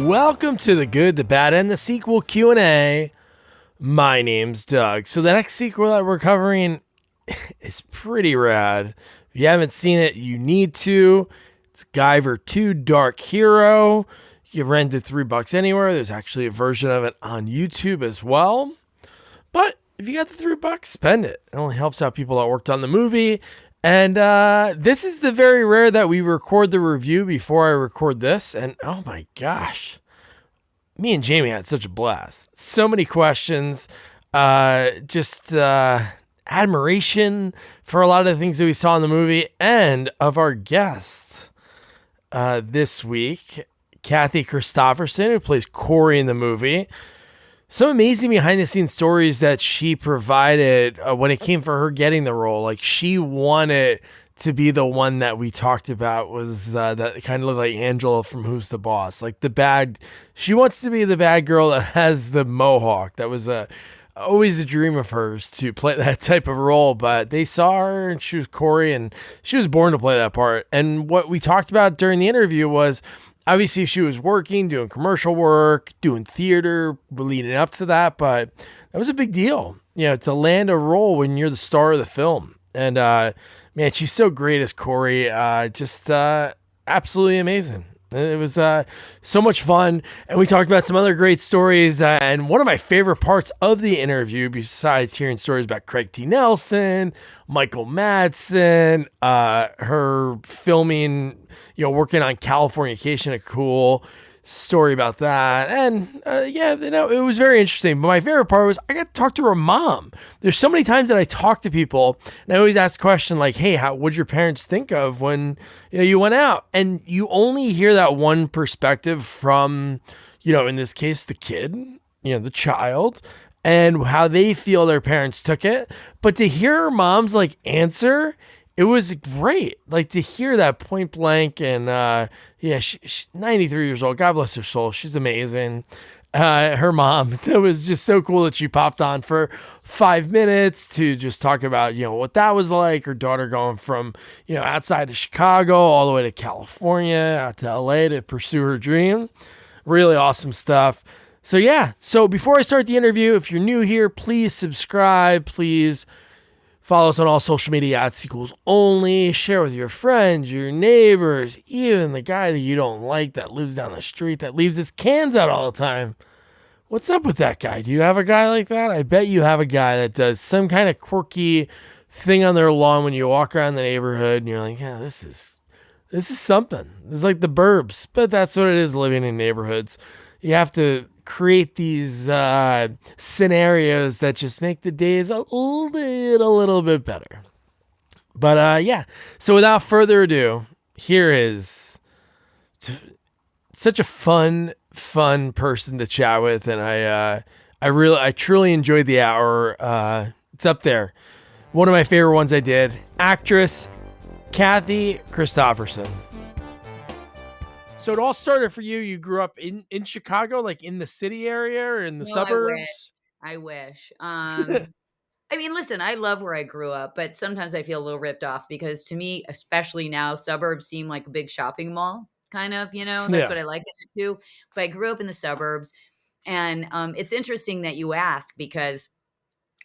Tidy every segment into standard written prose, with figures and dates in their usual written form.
Welcome to the Good, the Bad, and the Sequel Q&A. My name's Doug. So the next sequel that we're covering is pretty rad. If you haven't seen it, you need to. It's Guyver 2 Dark Hero. You can rent it $3 anywhere. There's actually a version of it on YouTube as well. But if you got the $3, spend it. It only helps out people that worked on the movie. And this is the very rare that we record the review before I record this. And oh my gosh, me and Jamie had such a blast. So many questions, admiration for a lot of the things that we saw in the movie and of our guest this week, Kathy Christopherson, who plays Cori in the movie. Some amazing behind the scenes stories that she provided when it came for her getting the role. Like, she wanted to be the one that we talked about was that kind of looked like Angela from Who's the Boss. Like she wants to be the bad girl that has the mohawk. That was always a dream of hers to play that type of role, but they saw her and she was Cori and she was born to play that part. And what we talked about during the interview was, obviously, she was working, doing commercial work, doing theater, leading up to that, but that was a big deal, to land a role when you're the star of the film. And man, she's so great as Cori, just absolutely amazing. It was so much fun, and we talked about some other great stories. And one of my favorite parts of the interview, besides hearing stories about Craig T. Nelson, Michael Madsen, her filming, working on Californication, a cool story about that. And it was very interesting. But my favorite part was I got to talk to her mom. There's so many times that I talk to people and I always ask a question like, hey, what'd your parents think of when you went out? And you only hear that one perspective from, in this case, the kid, the child, and how they feel their parents took it. But to hear her mom's answer, it was great, to hear that point blank. And she's 93 years old. God bless her soul. She's amazing. Her mom, it was just so cool that she popped on for 5 minutes to just talk about, what that was like. Her daughter going from, outside of Chicago all the way to California, out to LA to pursue her dream. Really awesome stuff. So before I start the interview, if you're new here, please subscribe. Please follow us on all social media at Sequels Only. Share with your friends, your neighbors, even the guy that you don't like that lives down the street that leaves his cans out all the time. What's up with that guy? Do you have a guy like that? I bet you have a guy that does some kind of quirky thing on their lawn when you walk around the neighborhood and you're like, yeah, this is something. It's like the burbs, but that's what it is living in neighborhoods. You have to create these scenarios that just make the days a little bit better. But so without further ado, here is such a fun person to chat with, and I truly enjoyed the hour. It's up there. One of my favorite ones I did. Actress Kathy Christopherson. So it all started for you. You grew up in Chicago, like in the city area or in the suburbs? I wish. I mean, listen, I love where I grew up, but sometimes I feel a little ripped off because to me, especially now, suburbs seem like a big shopping mall, kind of, that's what I like in it too. But I grew up in the suburbs, and it's interesting that you ask because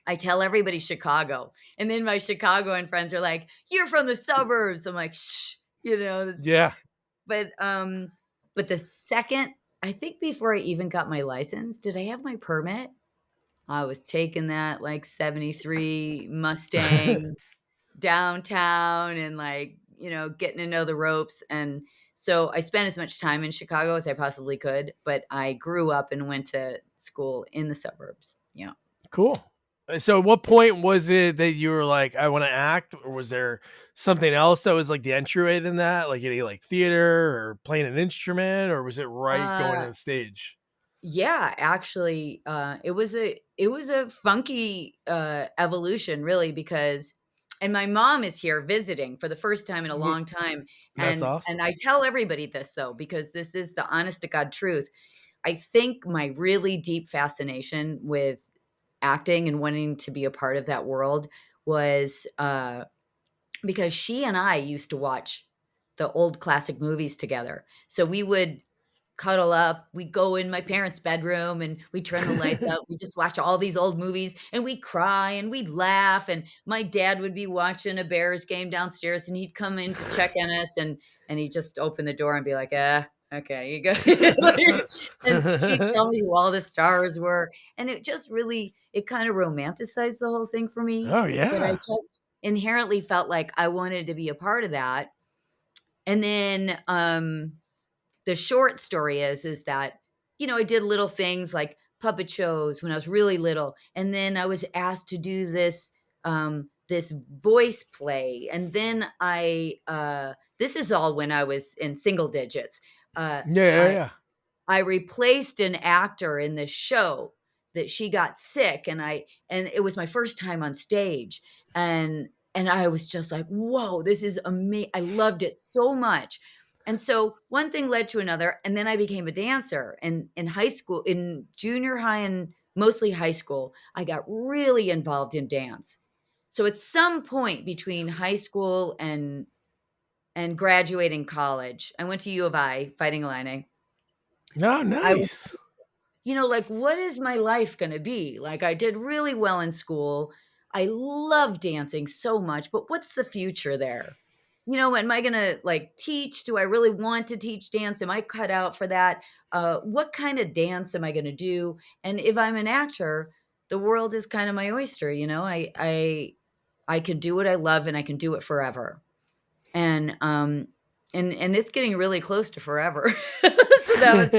I tell everybody Chicago, and then my Chicagoan friends are like, "You're from the suburbs." I'm like, "Shh," Yeah. But the second, I think before I even got my license, did I have my permit? I was taking that 73 Mustang downtown and getting to know the ropes. And so I spent as much time in Chicago as I possibly could, but I grew up and went to school in the suburbs. Yeah. Cool. So at what point was it that you were like, I want to act, or was there something else that was like the entryway in that, like any theater or playing an instrument, or was it right going to the stage? Yeah, actually, it was a funky evolution, really, because and my mom is here visiting for the first time in a long time, That's awesome. and I tell everybody this though because this is the honest to God truth. I think my really deep fascination with acting and wanting to be a part of that world was because she and I used to watch the old classic movies together. So we would cuddle up. We go in my parents' bedroom and we turn the lights up. We just watch all these old movies and we cry and we'd laugh. And my dad would be watching a Bears game downstairs and he'd come in to check on us and he'd just open the door and be like, okay, you go. And she'd tell me who all the stars were. And it just really, it kind of romanticized the whole thing for me. Oh That I yeah. just inherently felt like I wanted to be a part of that. And then the short story is that, I did little things like puppet shows when I was really little, and then I was asked to do this voice play, and then this is all when I was in single digits. Uh, Yeah, yeah, I yeah. I replaced an actor in this show that she got sick, and it was my first time on stage, and I was just like, "Whoa, this is amazing!" I loved it so much, and so one thing led to another, and then I became a dancer. And in high school, in junior high and mostly high school, I got really involved in dance. So at some point between high school and graduating college, I went to U of I, Fighting Illini. No, I was nice. like, what is my life going to be? Like, I did really well in school. I love dancing so much, but what's the future there? Am I going to like teach? Do I really want to teach dance? Am I cut out for that? What kind of dance am I going to do? And if I'm an actor, the world is kind of my oyster. I can do what I love and I can do it forever. And it's getting really close to forever. So I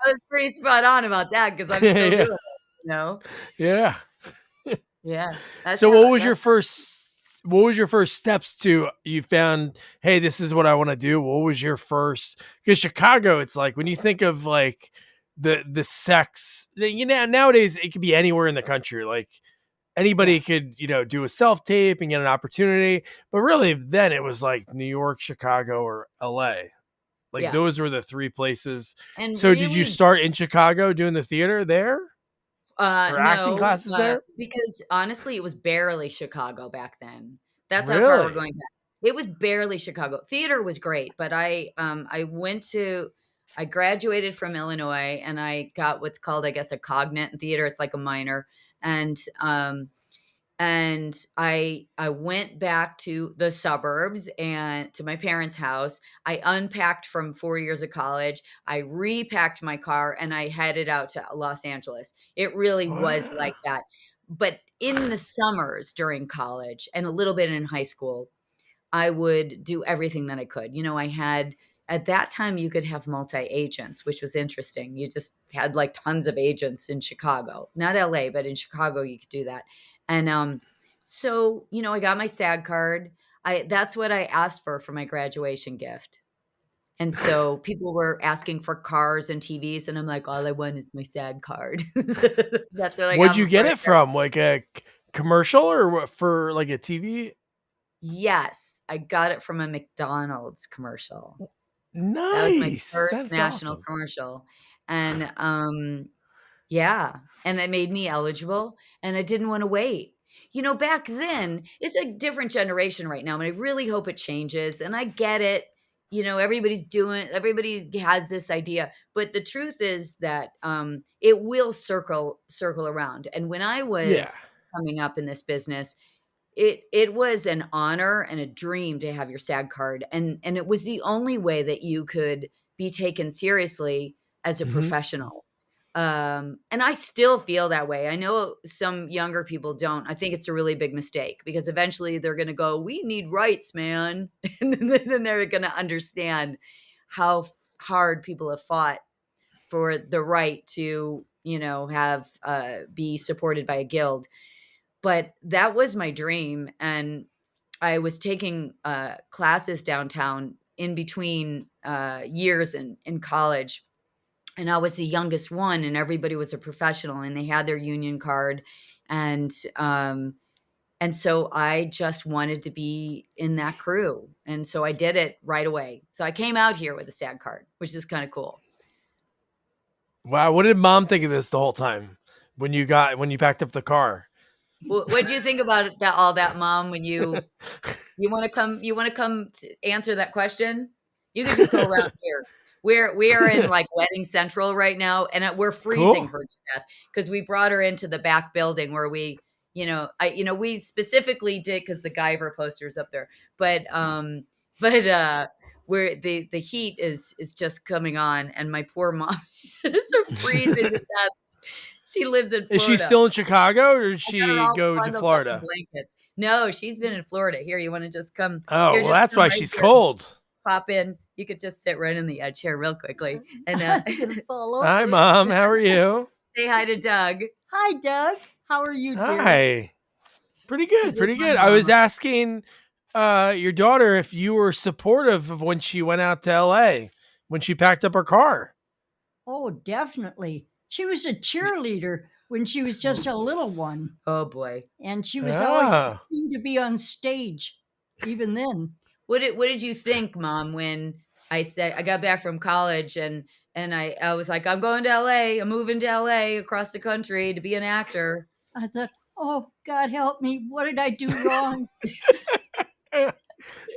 was pretty spot on about that because I'm still Yeah, doing it. yeah. Yeah, that's So how what was your that's first steps to you found, hey, this is what I want to do? What was your first, because Chicago, it's like when you think of like the sex, nowadays it could be anywhere in the country. Like yeah, anybody could, do a self tape and get an opportunity. But really then it was like New York, Chicago, or LA. Like yeah, those were the three places. and So did you really, start in Chicago doing the theater there or acting no, classes there? because honestly, it was barely Chicago back then. That's how far we're Really? going back. It was barely Chicago. Theater was great, but I graduated from Illinois and I got what's called, I guess, a cognate in theater. It's like a minor, and I went back to the suburbs and to my parents' house. I unpacked from 4 years of college. I repacked my car and I headed out to Los Angeles. It really was Wow. like that. But in the summers during college and a little bit in high school, I would do everything that I could. I had at that time you could have multi agents, which was interesting. You just had like tons of agents in Chicago, not LA, but in Chicago you could do that. And so I got my SAG card. I That's what I asked for my graduation gift. And so people were asking for cars and TVs, and I'm like, all I want is my SAG card. That's what I What'd got you before get I it graduated. from? Like a commercial or for like a TV? Yes, I got it from a McDonald's commercial. That was my Nice. first That's national awesome. commercial, and, yeah, and that made me eligible, and I didn't wanna wait. Back then it's a different generation right now, and I really hope it changes, and I get it, everybody has this idea, but the truth is that, it will circle around, and when I Yeah. was coming up in this business, it was an honor and a dream to have your SAG card, and it was the only way that you could be taken seriously as a Hmm. professional. And I still feel that way. I know some younger people don't. I think it's a really big mistake because eventually they're gonna go, "We need rights, man." And then they're gonna understand how hard people have fought for the right to, have, be supported by a guild. But that was my dream, and I was taking, classes downtown in between, years in college, and I was the youngest one, and everybody was a professional, and they had their union card, and, um, and so I just wanted to be in that crew, and so I did it right away. So I came out here with a SAG card, which is kinda cool. Wow. What did mom think of this the whole time when you packed up the car? What'd you think about all that, mom, when you wanna come to answer that question? You could just go around here. We are in like Wedding Central right now, and we're freezing Cool. her to death because we brought her into the back building where we specifically did because the Guyver poster's up there, but where the heat is just coming on, and my poor mom is freezing to death. She lives in Is she Florida. still in Chicago, or did I got her she all go to bundled up in Florida? blankets. No, she's been in Florida. Here, you want to just come? Oh, Here, well, just that's come why right she's here. cold. Pop in. You could just sit right in the edge here real quickly. And Hi, Mom. How are you? say hi to Doug. Hi, Doug. How are you, dear? Hi. Pretty This good. is Pretty my good. I was mama. asking your daughter if you were supportive of when she went out to LA, when she packed up her car. Oh, definitely. She was a cheerleader when she was just a little one, Oh boy. and she was always Ah. seen to be on stage, even then. What did you think, Mom, when I said I got back from college and I was like, I'm going to LA. I'm moving to LA across the country to be an actor. I thought, oh, God help me. What did I do wrong?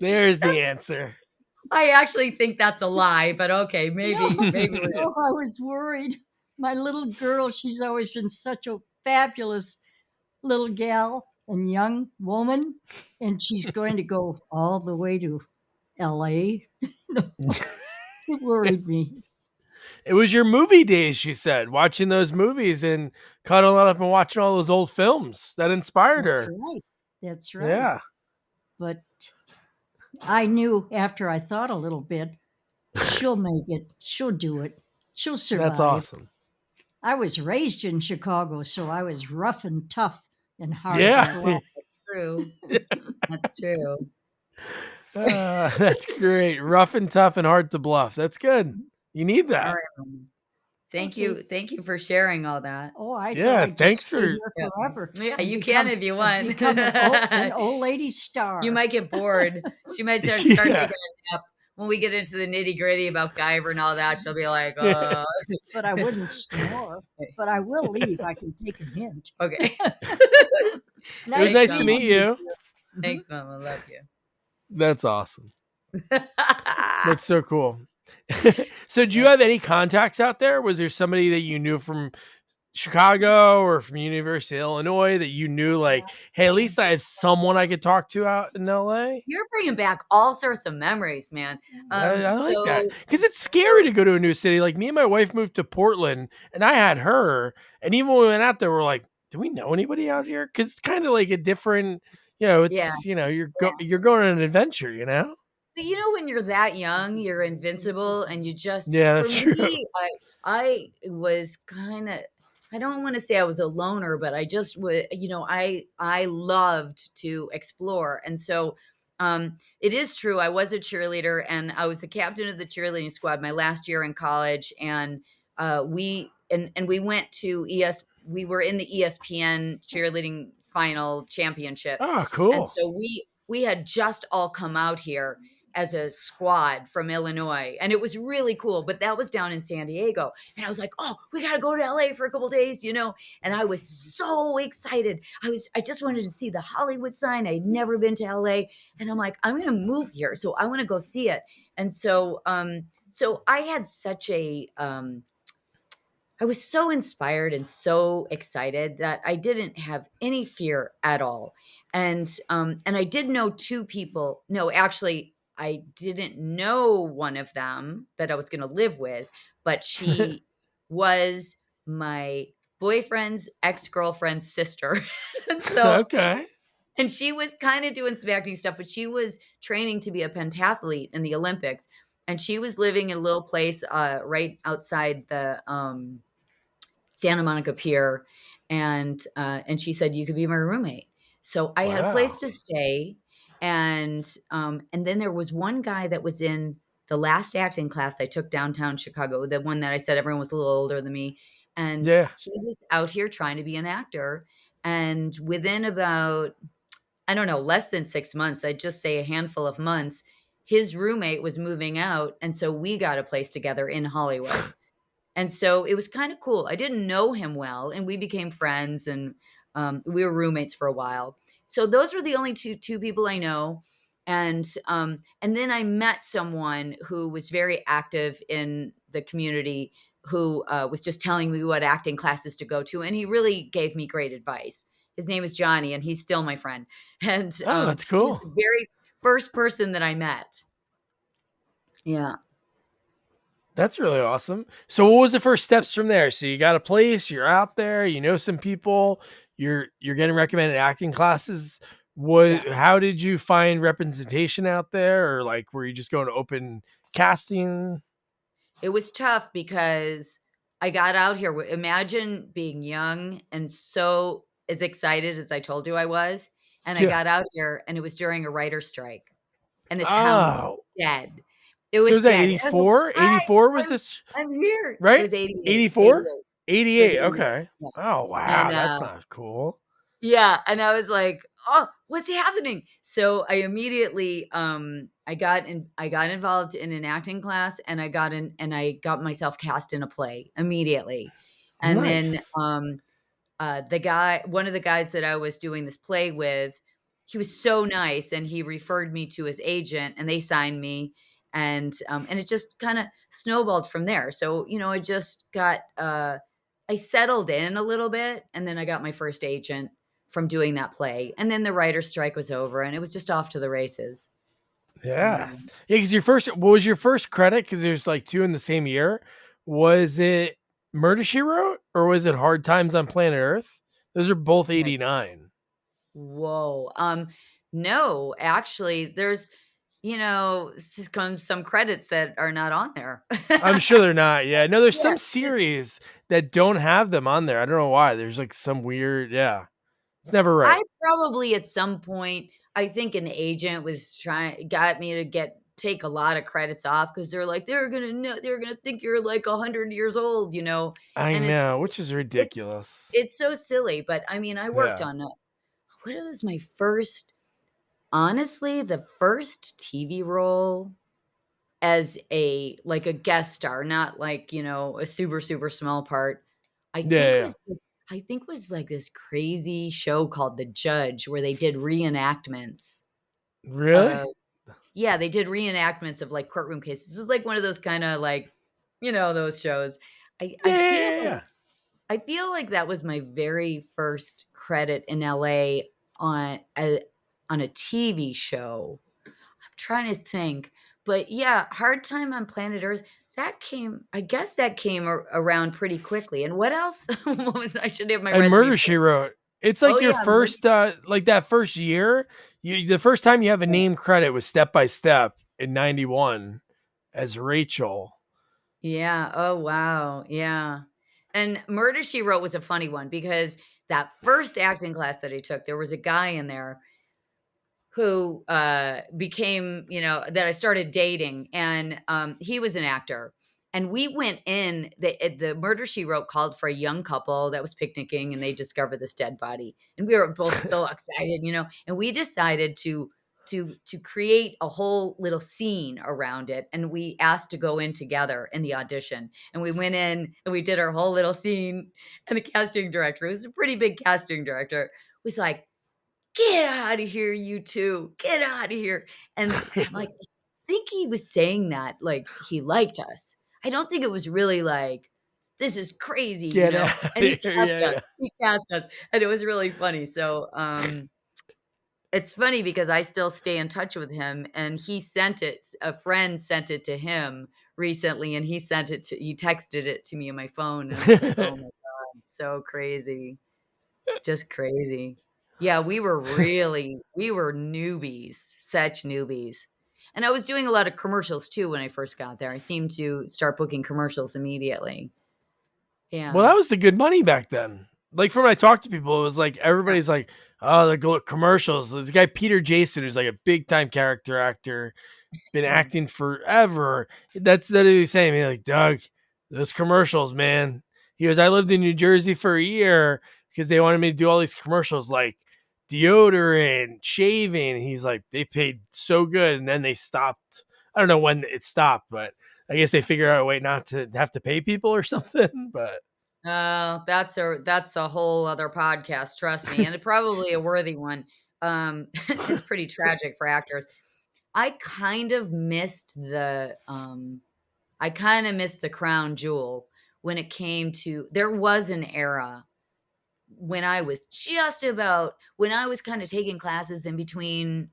There's the answer. I actually think that's a lie, but okay, maybe maybe Oh, I was worried. My little girl, she's always been such a fabulous little gal and young woman, and she's going to go all the way to LA. It worried me. It was your movie days, she said, watching those movies and cuddling up and watching all those old films that inspired That's her. right. That's right. Yeah. But I knew after I thought a little bit, she'll make it. She'll do it. She'll survive. That's awesome. I was raised in Chicago, so I was rough and tough and hard. Yeah. to love. true. That's true. That's great. Rough and tough and hard to bluff. That's good. You need that. All right, Mom. Thank you for sharing all that. Oh, I Yeah, thought I'd thanks just stay for- here forever. Yeah, and you can if you want. become an old lady star. You might get bored. She might start Yeah. taking a nap. When we get into the nitty gritty about Guyver and all that, she'll be like, Yeah. But I wouldn't snore. But I will leave. I can take a hint. okay. It was nice to Mom. meet you. Thanks, Mom. I love you. That's awesome. That's so cool. So do you have any contacts out there? Was there somebody that you knew from Chicago or from University of Illinois that you knew like, hey, at least I have someone I could talk to out in LA? You're bringing back all sorts of memories, man. I like so- that because it's scary to go to a new city. Like me and my wife moved to Portland and I had her. And even when we went out there, we're like, do we know anybody out here? Because it's kind of like a different, it's, Yeah. you're going on an adventure, But when you're that young, you're invincible, and you just Yeah, that's for true. me, I was kind of I don't want to say I was a loner, but I just would I loved to explore, and so it is true. I was a cheerleader, and I was the captain of the cheerleading squad my last year in college, and we went to We were in the ESPN cheerleading final championships. Oh, cool. And so we had just all come out here as a squad from Illinois, and it was really cool. But that was down in San Diego, and I was like, "Oh, we got to go to LA for a couple days," And I was so excited. I just wanted to see the Hollywood sign. I'd never been to LA, and I'm like, I'm going to move here, so I want to go see it. And so I had such a I was so inspired and so excited that I didn't have any fear at all. And I did know two people. No, actually, I didn't know one of them that I was going to live with, but she was my boyfriend's ex-girlfriend's sister. Okay. And she was kind of doing some acting stuff, but she was training to be a pentathlete in the Olympics. And she was living in a little place right outside the Santa Monica Pier. And she said, you could be my roommate. So I had a place to stay. And then there was one guy that was in the last acting class I took downtown Chicago, the one that I said everyone was a little older than me. And he was out here trying to be an actor. And within about, I don't know, less than 6 months, I'd just say a handful of months, his roommate was moving out. And so we got a place together in Hollywood. And so it was kind of cool. I didn't know him well, and we became friends, and we were roommates for a while. So those were the only two people I know. And then I met someone who was very active in the community, who was just telling me what acting classes to go to, and he really gave me great advice. His name is Johnny, and he's still my friend. And Oh, that's he was cool. the very first person that I met. Yeah. That's really awesome. So what was the first steps from there? So you got a place, you're out there, you know some people, you're getting recommended acting classes. Yeah. How did you find representation out there, or like were you just going to open casting? It was tough because I got out here. Imagine being young and so as excited as I told you I was. And I Yeah. got out here and it was during a writer's strike and the town was Oh. dead. It So was was that dead. I was like, 84? "Hi, 84 was I'm this, I'm here." It right? was 88, 84? 88. It was 88. 88. Okay. Yeah. Oh, And, wow. That's not cool. yeah, and I was like, "Oh, what's happening?" So I immediately, I got involved in an acting class, and I got myself cast in a play immediately. And then, Nice. one of the guys that I was doing this play with, he was so nice, and he referred me to his agent, and they signed me, and it just kinda snowballed from there. So, I just got, I settled in a little bit, and then I got my first agent from doing that play, and then the writer's strike was over, and it was just off to the races. Yeah. Yeah. Yeah, because what was your first credit? Because there's like two in the same year. Was it Murder She Wrote or was it Hard Times on Planet Earth? Those are both Right. 89. Whoa. No, actually, there's, some credits that are not on there. I'm sure they're not. Yeah. No, there's Yeah. some series that don't have them on there. I don't know why. There's like some weird, yeah. It's never right. I probably at some point, I think an agent got me to take a lot of credits off because they're like, they're gonna think you're like 100 years old, I and know, which is it's ridiculous. it's so silly. But I mean, I worked Yeah. on what was my first, honestly, the first TV role as a guest star, not like, a super, super small part. Yeah. Yeah. I think was like this crazy show called The Judge where they did reenactments. Really? Uh, yeah, they did reenactments of like courtroom cases. It was like one of those kind of like, those shows. I, Yeah. I feel Yeah. Yeah. I feel like that was my very first credit in LA on a TV show. I'm trying to think, but yeah, Hard Time on Planet Earth, I guess that came around pretty quickly. And what else? I should have my And resume Murder She pulled. Wrote. It's Oh like your yeah, first, like that first year. The first time you have a name credit was Step by Step in '91 as Rachel. yeah. Oh wow, yeah. And Murder She Wrote was a funny one because that first acting class that I took, there was a guy in there who became, that I started dating, and he was an actor. And we went in, the Murder She Wrote called for a young couple that was picnicking, and they discovered this dead body. And we were both so excited, and we decided to create a whole little scene around it. And we asked to go in together in the audition. And we went in and we did our whole little scene. And the casting director, who was a pretty big casting director, was like, "Get out of here, you two. Get out of here." And I'm like, I think he was saying that like he liked us. I don't think it was really like, this is crazy, Get out of And he here. cast Yeah. us. Yeah. He cast us. And it was really funny. So it's funny because I still stay in touch with him, and a friend sent it to him recently, and he texted it to me on my phone. And I was like, oh my God, so crazy. Just crazy. Yeah, we were newbies, such newbies. And I was doing a lot of commercials too when I first got there. I seemed to start booking commercials immediately. Well, Yeah. that was the good money back then. Like from when I talked to people, it was like Yeah. everybody's like, "Oh, they go commercials." This guy Peter Jason, who's like a big time character actor, been acting forever. That's what he was saying. He's like, "Doug, those commercials, man." He goes, "I lived in New Jersey for a year because they wanted me to do all these commercials like deodorant, shaving." He's like, "They paid so good, and then they stopped. I don't know when it stopped, but I guess they figured out a way not to have to pay people or something." But That's a whole other podcast, trust me, and probably a worthy one. It's pretty tragic for actors. I kind of missed the crown jewel when it came to, there was an era when I was kind of taking classes in between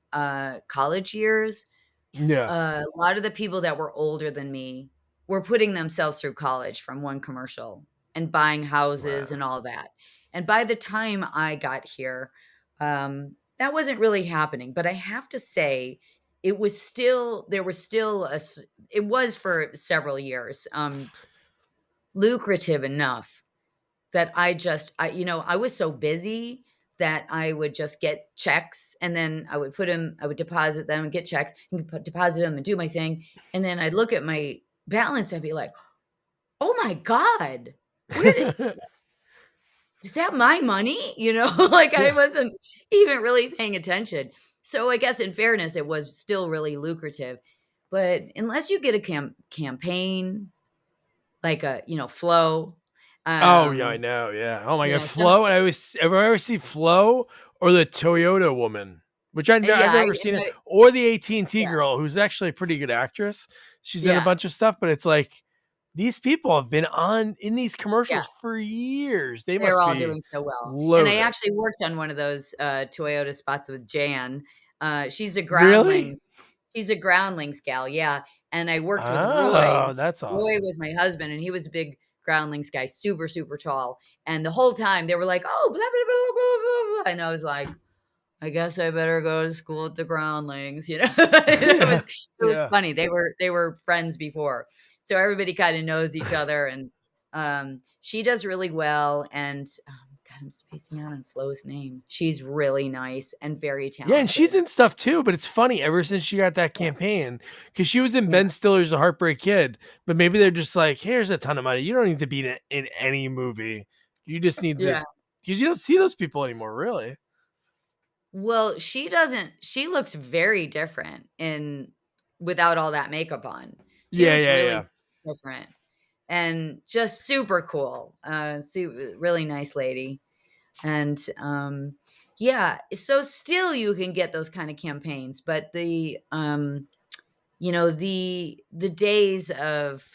college years. Yeah. A lot of the people that were older than me were putting themselves through college from one commercial and buying houses Wow. and all that. And by the time I got here, that wasn't really happening. But I have to say, it was still, there was still it was for several years, lucrative enough that I was so busy that I would just get checks, and then I would deposit them and get checks and deposit them and do my thing. And then I'd look at my balance. I'd be like, oh my God, where did, is that my money? Like I Yeah. wasn't even really paying attention. So I guess in fairness, it was still really lucrative. But unless you get a campaign, like Flow, Oh yeah, I um, know. Yeah. Oh my God, some, Flo. I always see Flo or the Toyota woman, which I've yeah, never seen it, or the AT&T yeah. girl, who's actually a pretty good actress. She's in a Yeah, bunch of stuff, but it's like these people have been in these yeah, commercials for years. They they're must all be doing so well, and I loaded. actually worked on one of those, Toyota spots with Jan. She's a Really? groundlings gal, yeah, and I worked with Roy. Oh, that's Roy awesome. was my husband, and he was a big groundlings guy, super, super tall, and the whole time they were like, "Oh, blah, blah, blah, blah, blah, blah," and I was like, I guess I better go to school at the Groundlings, Yeah. It was Yeah. funny. They were friends before. So everybody kinda knows each other, and, she does really well, and, God, I'm spacing out on Flo's name. She's really nice and very Yeah, and she's talented. in stuff too, but it's funny ever since she got that Yeah, campaign because she was in yeah, Ben Stiller's The Heartbreak Kid, but maybe they're just like, here's a ton of money. You don't need to be in any movie. You just need to, yeah. because you don't see those people anymore, really. Well, she looks very different without all that makop on. She Yeah, looks yeah, really yeah. different and just super cool. Really nice lady. And yeah, so still you can get those kind of campaigns, but the days of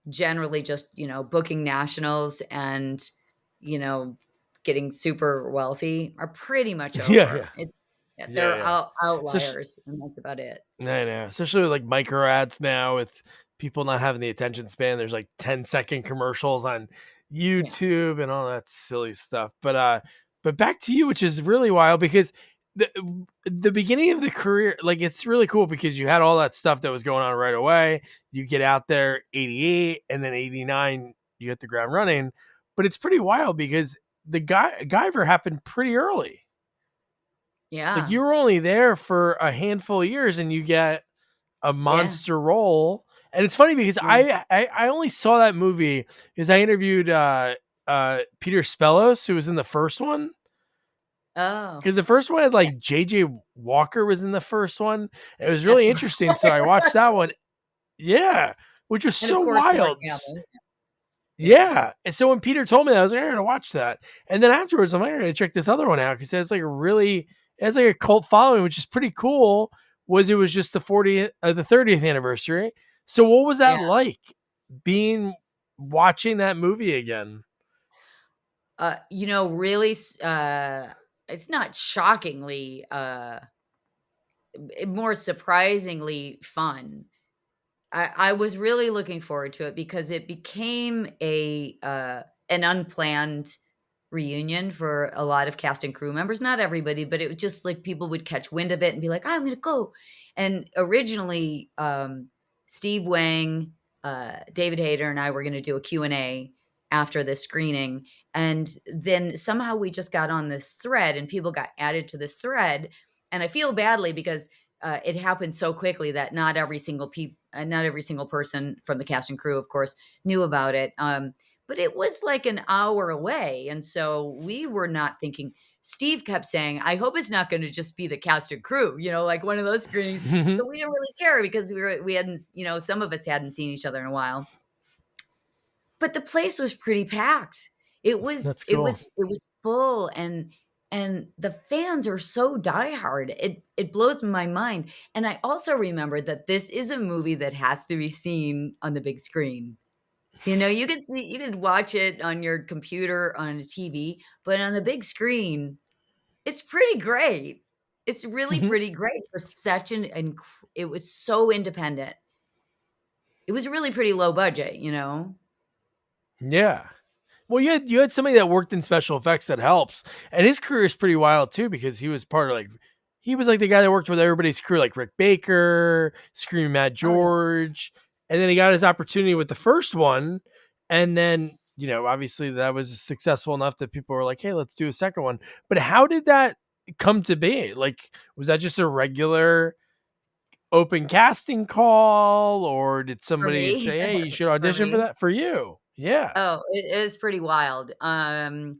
generally just, booking nationals and, you know, getting super wealthy are pretty much Yeah, yeah. over. It's Yeah, Yeah, they're yeah. Especially, outliers, and that's about it. I know. Especially with like micro ads now with people not having the attention span. There's like 10-second commercials on Yeah. YouTube and all that silly stuff. But back to you, which is really wild because the the beginning of the career, like it's really cool because you had all that stuff that was going on right away. You get out there 88 and then 89, you hit the ground running. But it's pretty wild because the Guyver happened pretty early. Like Yeah. you were only there for a handful of years and you get a Yeah. monster role. And it's funny because Yeah. I only saw that movie because I interviewed Peter Spellos, who was in the first one. Oh, Because the first one had yeah. like JJ Walker was in the first one. It was really That's right. interesting. So I watched That's that right. one. Yeah. Which was And of so course, Mark wild. Hamill. Yeah. Yeah. And so when Peter told me that, I was like, I gotta watch that. And then afterwards, I'm like, I gotta check this other one out because it's like it has like a cult following, which is pretty cool. It was just the 30th anniversary. So what was that Yeah. like watching that movie again? Really, it's not shockingly, more surprisingly fun. I was really looking forward to it because it became an unplanned reunion for a lot of cast and crew members. Not everybody, but it was just like people would catch wind of it and be like, "I'm gonna go." And originally, Steve Wang, David Hayter, and I were gonna do a Q&A after this screening, and then somehow we just got on this thread, and people got added to this thread, and I feel badly because it happened so quickly that not every single person from the cast and crew, of course, knew about it. But it was like an hour away, and so we were not thinking. Steve kept saying, "I hope it's not going to just be the cast and crew," like one of those screenings. But we didn't really care because we hadn't, some of us hadn't seen each other in a while. But the place was pretty packed. It was That's it cool. was it was full, and and the fans are so diehard. It blows my mind. And I also remember that this is a movie that has to be seen on the big screen. You could watch it on your computer on a TV, but on the big screen, it's pretty great. It's really Mhm. pretty great for such it was so independent. It was really pretty low budget, Yeah. Well, you had somebody that worked in special effects that helps, and his career is pretty wild too because he was part of he was like the guy that worked with everybody's crew, like Rick Baker, Screaming Mad Oh, yeah. George, and then he got his opportunity with the first one, and then obviously that was successful enough that people were like, "Hey, let's do a second one." But how did that come to be? Like, was that just a regular open casting call, or did For somebody me, say, "Hey, you should for audition for me. that for you"? Yeah. Oh, it is pretty wild. Uh,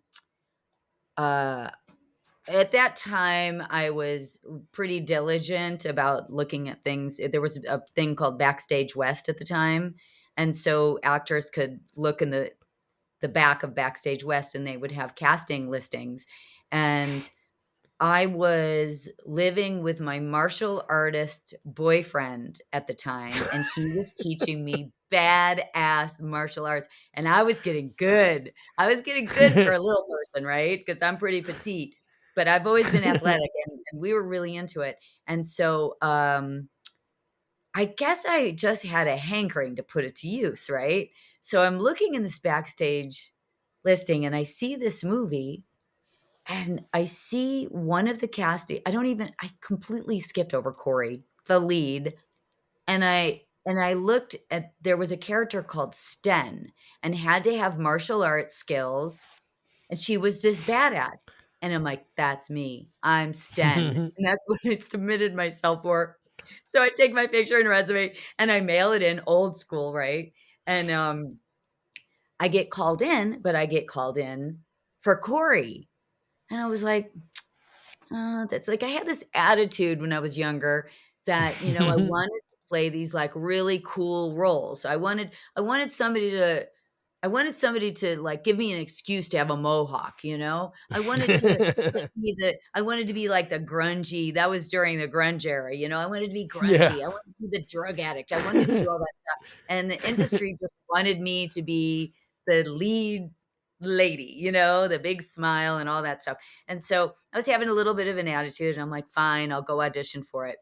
at that time, I was pretty diligent about looking at things. There was a thing called Backstage West at the time, and so actors could look in the back of Backstage West, and they would have casting listings. And I was living with my martial artist boyfriend at the time, and he was teaching me badass martial arts, and I was getting good. I was getting good for a little person, right? Because I'm pretty petite, but I've always been athletic, and we were really into it. And so, I guess I just had a hankering to put it to use, right? So I'm looking in this backstage listing, and I see this movie, and I see one of the casting. I completely skipped over Cori, the lead, and I looked at there was a character called Sten and had to have martial arts skills, and she was this badass. And I'm like, that's me. I'm Sten. And that's what I submitted myself for. So I take my picture and resume and I mail it in old school, right? And I get called in, but I get called in for Cori. And I was like, that's like I had this attitude when I was younger that, I wanted to play these like really cool roles. So I wanted somebody to like give me an excuse to have a mohawk. I wanted to be like the grungy. That was during the grunge era. I wanted to be Yeah. grungy. I wanted to be the drug addict. I wanted to do all that stuff. And the industry just wanted me to be the lead lady, the big smile and all that stuff. And so I was having a little bit of an attitude, and I'm like, fine, I'll go audition for it.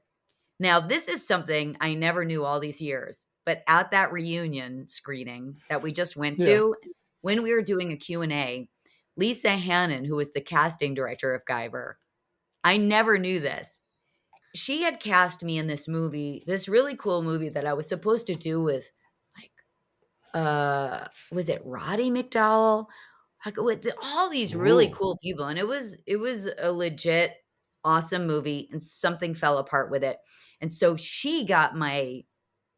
Now, this is something I never knew all these years, but at that reunion screening that we just went Yeah. to, when we were doing a Q&A, Lisa Hannon, who was the casting director of Guyver, I never knew this. She had cast me in this movie, this really cool movie that I was supposed to do with like was it Roddy McDowell? Like with all these really Ooh. cool people, and it was a legit awesome movie, and something fell apart with it. And so she got my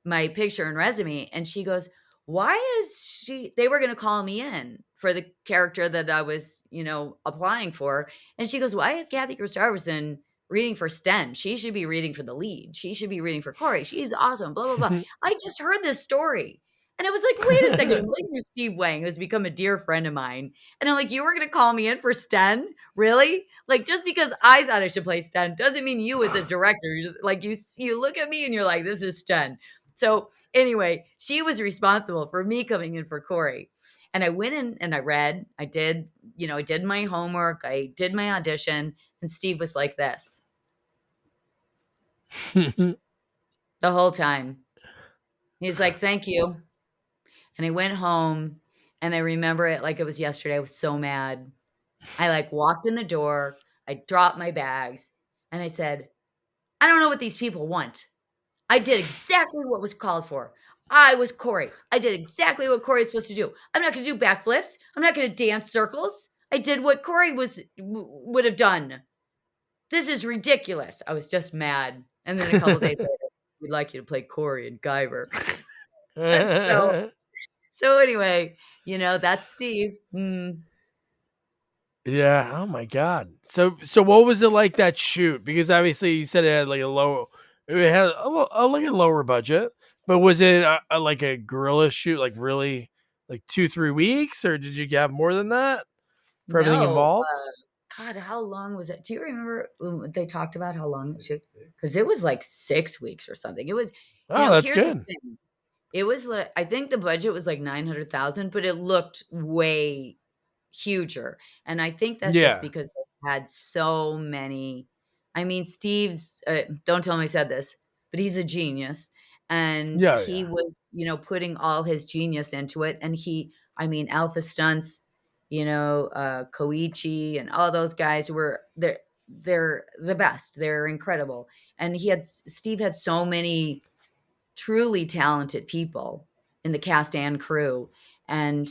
picture and resume, and she goes, "Why is she?" They were going to call me in for the character that I was, applying for, and she goes, "Why is Kathy Christopherson reading for Sten? She should be reading for the lead. She should be reading for Cori. She's awesome." Blah blah blah. I just heard this story, and I was like, "Wait a second!" I'm looking at Steve Wang, who's become a dear friend of mine, and I'm like, "You were going to call me in for Sten, really? Like just because I thought I should play Sten doesn't mean you, as a director, like you look at me and you're like, this is Sten." So anyway, she was responsible for me coming in for Cori. And I went in and I read, I did my homework, I did my audition, and Steve was like this the whole time. He's like, "Thank you." And I went home, and I remember it like it was yesterday. I was so mad. I like walked in the door, I dropped my bags, and I said, "I don't know what these people want. I did exactly what was called for. I was Cori. I did exactly what Cori is supposed to do. I'm not going to do backflips. I'm not going to dance circles. I did what Cori would have done. This is ridiculous." I was just mad. And then a couple days later, "We'd like you to play Cori and Guyver." so so anyway, that's Steve. Yeah. Oh my god. So what was it like that shoot? Because obviously you said it had like it had like a lower budget, but was it like a guerrilla shoot, like really like 2-3 weeks, or did you have more than that for everything No, involved? God, how long was it? Do you remember when they talked about how long it took? Because it was like 6 weeks or something. It was, Oh, that's here's the good. thing. It was like, I think the budget was like 900,000, but it looked way huger. And I think that's just Yeah. because they had so many. I mean, Steve's, don't tell me I said this, but he's a genius. And Yeah, he yeah. was, putting all his genius into it. And Alpha Stunts, Koichi and all those guys they're the best. They're incredible. And Steve had so many truly talented people in the cast and crew. And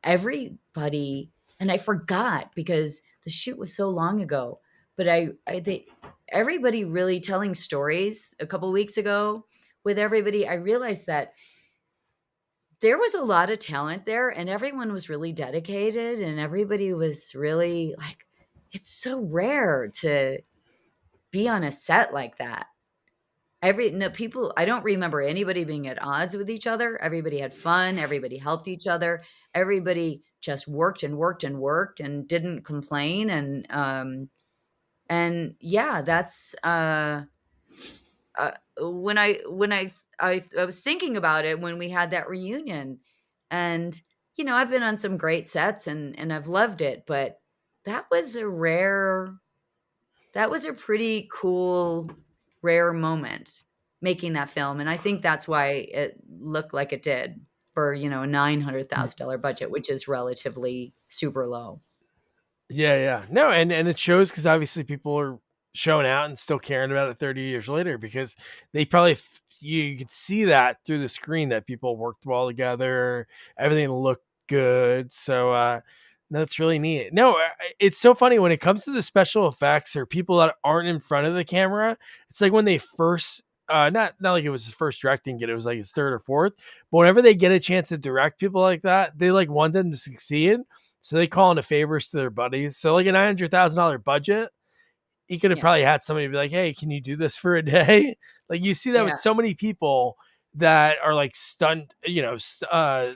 everybody, and I forgot because the shoot was so long ago, but everybody really telling stories a couple weeks ago with everybody. I realized that there was a lot of talent there and everyone was really dedicated and everybody was really like, it's so rare to be on a set like that. No people, I don't remember anybody being at odds with each other. Everybody had fun, everybody helped each other. Everybody just worked and worked and worked and didn't complain and yeah, that's when I was thinking about it when we had that reunion and I've been on some great sets and I've loved it, but that was a rare that was a pretty cool, rare moment making that film, and I think that's why it looked like it did for, a $900,000 budget, which is relatively super low. Yeah, yeah. No, and it shows because obviously people are showing out and still caring about it 30 years later because they probably you could see that through the screen that people worked well together, everything looked good. So no, that's really neat. No, it's so funny when it comes to the special effects or people that aren't in front of the camera. It's like when they first not like it was his first directing it was like his third or fourth, but whenever they get a chance to direct people like that, they like want them to succeed. So they call in a favors to their buddies. So like a $900,000 budget, he could have Yeah. probably had somebody be like, "Hey, can you do this for a day?" Like you see that with Yeah. so many people that are like stunt,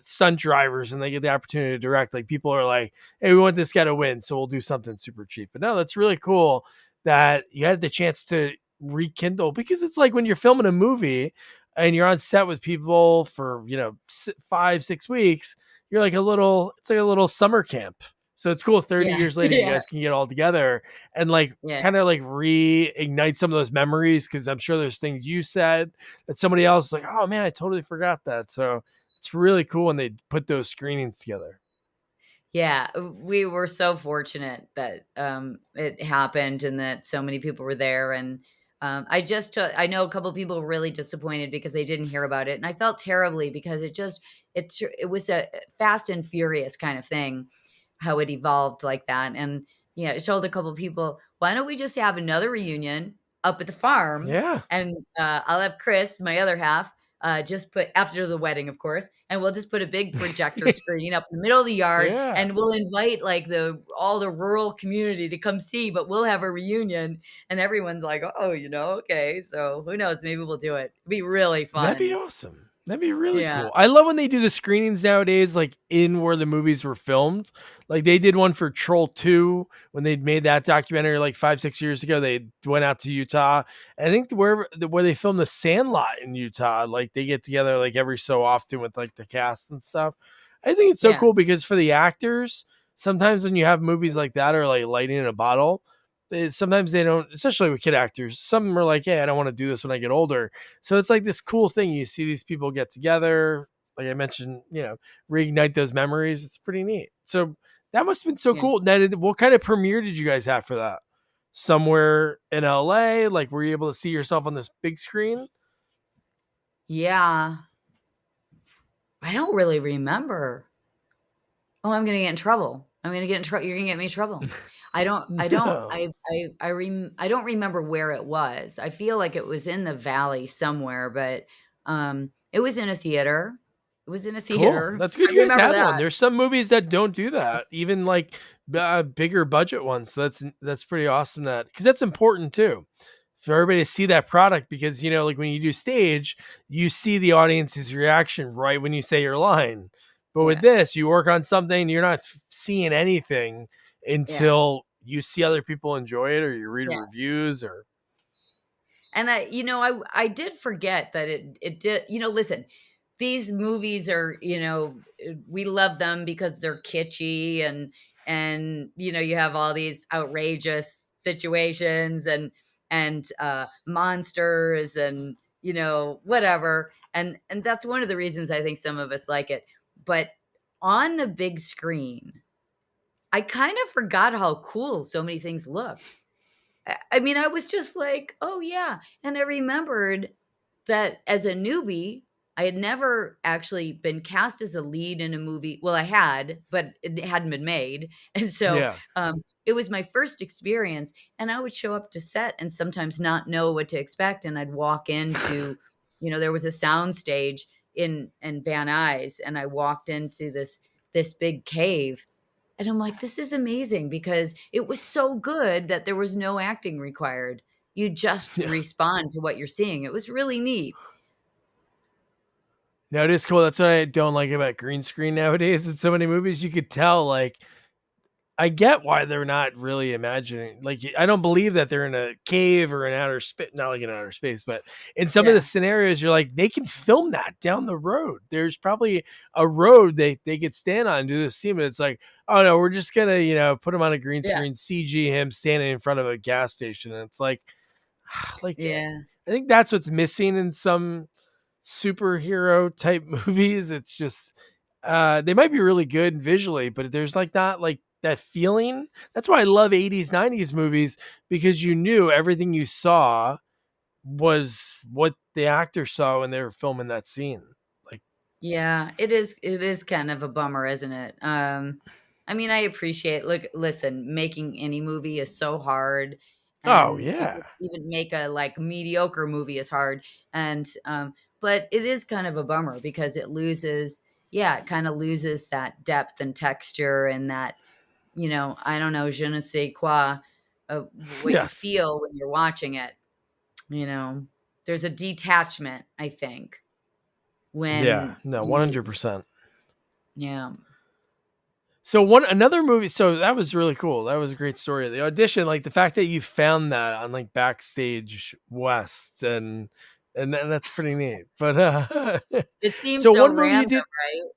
stunt drivers, and they get the opportunity to direct. Like people are like, "Hey, we want this guy to win, so we'll do something super cheap." But no, that's really cool that you had the chance to rekindle because it's like when you're filming a movie and you're on set with people for 5-6 weeks, you're like it's like a little summer camp. So it's cool 30 Yeah. years later you Yeah. guys can get all together and like Yeah. kind of like reignite some of those memories because I'm sure there's things you said that somebody else is like, oh man, I totally forgot that. So it's really cool when they put those screenings together. Yeah, we were so fortunate that it happened and that so many people were there. And I know a couple of people were really disappointed because they didn't hear about it, and I felt terribly because it was a fast and furious kind of thing, how it evolved like that. And I told a couple of people, why don't we just have another reunion up at the farm, Yeah. and I'll have Chris, my other half, just put after the wedding, of course, and we'll just put a big projector screen up in the middle of the yard, Yeah. and we'll invite like all the rural community to come see, but we'll have a reunion, and everyone's like, oh, okay, so who knows? Maybe we'll do it. It'd be really That'd be fun. awesome. That'd be really Yeah, cool. I love when they do the screenings nowadays, like in where the movies were filmed. Like they did one for Troll 2 when they made that documentary like 5-6 years ago. They went out to Utah. And I think where they filmed The Sandlot in Utah, like they get together like every so often with like the cast and stuff. I think it's so yeah, cool because for the actors, sometimes when you have movies like that or like Lightning in a Bottle, sometimes they don't, especially with kid actors. Some are like, "Hey, I don't want to do this when I get older." So it's like this cool thing. You see these people get together, like I mentioned, reignite those memories. It's pretty neat. So that must have been so yeah, cool. Now, what kind of premiere did you guys have for that? Somewhere in LA? Like, were you able to see yourself on this big screen? yeah. I don't really remember. Oh, I'm gonna get in trouble. I'm gonna get in trouble. You're gonna get me in trouble. No. I don't remember where it was. I feel like it was in the valley somewhere, but it was in a theater. It was in a Cool. theater. That's good. I You guys remember had one. that. There's some movies that don't do that, even like bigger budget ones. So that's pretty awesome. That because that's important too for everybody to see that product because like when you do stage, you see the audience's reaction right when you say your line. But with Yeah. this, you work on something, you're not seeing anything, until you see other people enjoy it or you read Yeah. reviews or. And I did forget that it did, listen, these movies are, we love them because they're kitschy and you have all these outrageous situations and monsters and whatever. And that's one of the reasons I think some of us like it. But on the big screen, I kind of forgot how cool so many things looked. I mean, I was just like, "Oh, yeah," and I remembered that as a newbie, I had never actually been cast as a lead in a movie. Well, I had, but it hadn't been made, and so, Yeah. it was my first experience, and I would show up to set and sometimes not know what to expect, and I'd walk into there was a sound stage in Van Nuys, and I walked into this big cave, and I'm like, "This is amazing," because it was so good that there was no acting required. You just Yeah. respond to what you're seeing. It was really neat. No, it is cool. That's what I don't like about green screen nowadays. In so many movies, you could tell, like, I get why they're not really imagining. Like, I don't believe that they're in a cave or in outer space, not like in outer space, but in some of the Yeah. scenarios, you're like, they can film that down the road. There's probably a road they could stand on and do this scene, but it's like, oh no, we're just gonna, put him on a green Yeah. screen, CG him standing in front of a gas station. And it's like, Yeah. I think that's what's missing in some superhero type movies. It's just they might be really good visually, but there's like not like that feeling. That's why I love 80s, 90s movies, because you knew everything you saw was what the actor saw when they were filming that scene. Like, Yeah, it is kind of a bummer, isn't it? I mean, I appreciate listen, making any movie is so hard, oh and to yeah. just even make a like mediocre movie is hard. And but it is kind of a bummer because it kind of loses that depth and texture and that, I don't know, je ne sais quoi, what you Yes. feel when you're watching it. You know, there's a detachment, I think, Yeah. when No, you 100%. yeah. So another movie. So that was really cool. That was a great story. The audition, like the fact that you found that on like Backstage West, and that's pretty neat. But It seems so so one movie you random, did. right?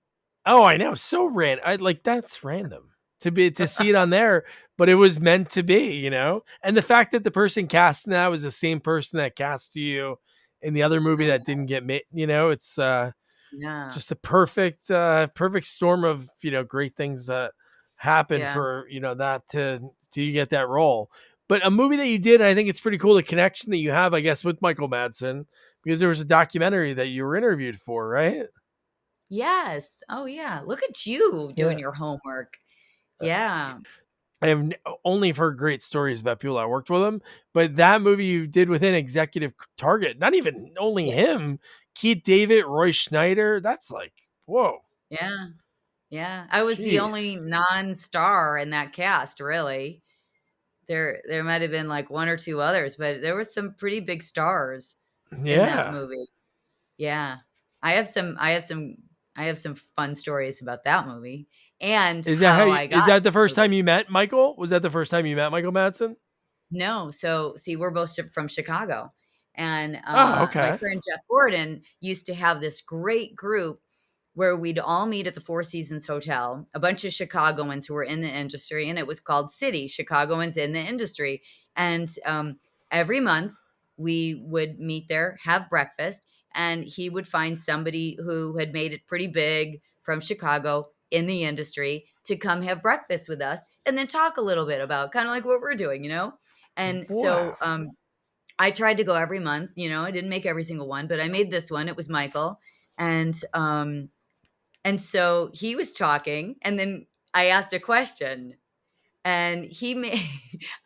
Oh, I know, so random. I like that's random to see it on there, but it was meant to be. And the fact that the person casting that was the same person that cast you in the other movie I that know. didn't get made. It's Yeah. just a perfect storm of great things that happen Yeah. for that to you get that role. But a movie that you did, and I think it's pretty cool, the connection that you have, I guess, with Michael Madsen, because there was a documentary that you were interviewed for, right? Yes. Oh, yeah. Look at you doing Yeah. your homework. Yeah. I have only heard great stories about people that worked with him, but that movie you did within Executive Target, not even only Yeah. him, Keith David, Roy Schneider, that's like, whoa, Yeah. Yeah. I was the only jeez. non-star in that cast, really. There might have been like one or two others, but there were some pretty big stars in that Yeah. movie. Yeah. I have some fun stories about that movie and Is that how I is got that the the first time movie. you met Michael? Was that the first time you met Michael Madsen? No, so see, we're both from Chicago, and Oh, my okay. friend Jeff Gordon used to have this great group where we'd all meet at the Four Seasons Hotel, a bunch of Chicagoans who were in the industry, and it was called City Chicagoans in the Industry. And every month we would meet there, have breakfast, and he would find somebody who had made it pretty big from Chicago in the industry to come have breakfast with us and then talk a little bit about kind of like what we're doing. And Wow. so I tried to go every month. I didn't make every single one, but I made this one. It was Michael. And so he was talking, and then I asked a question, and he made,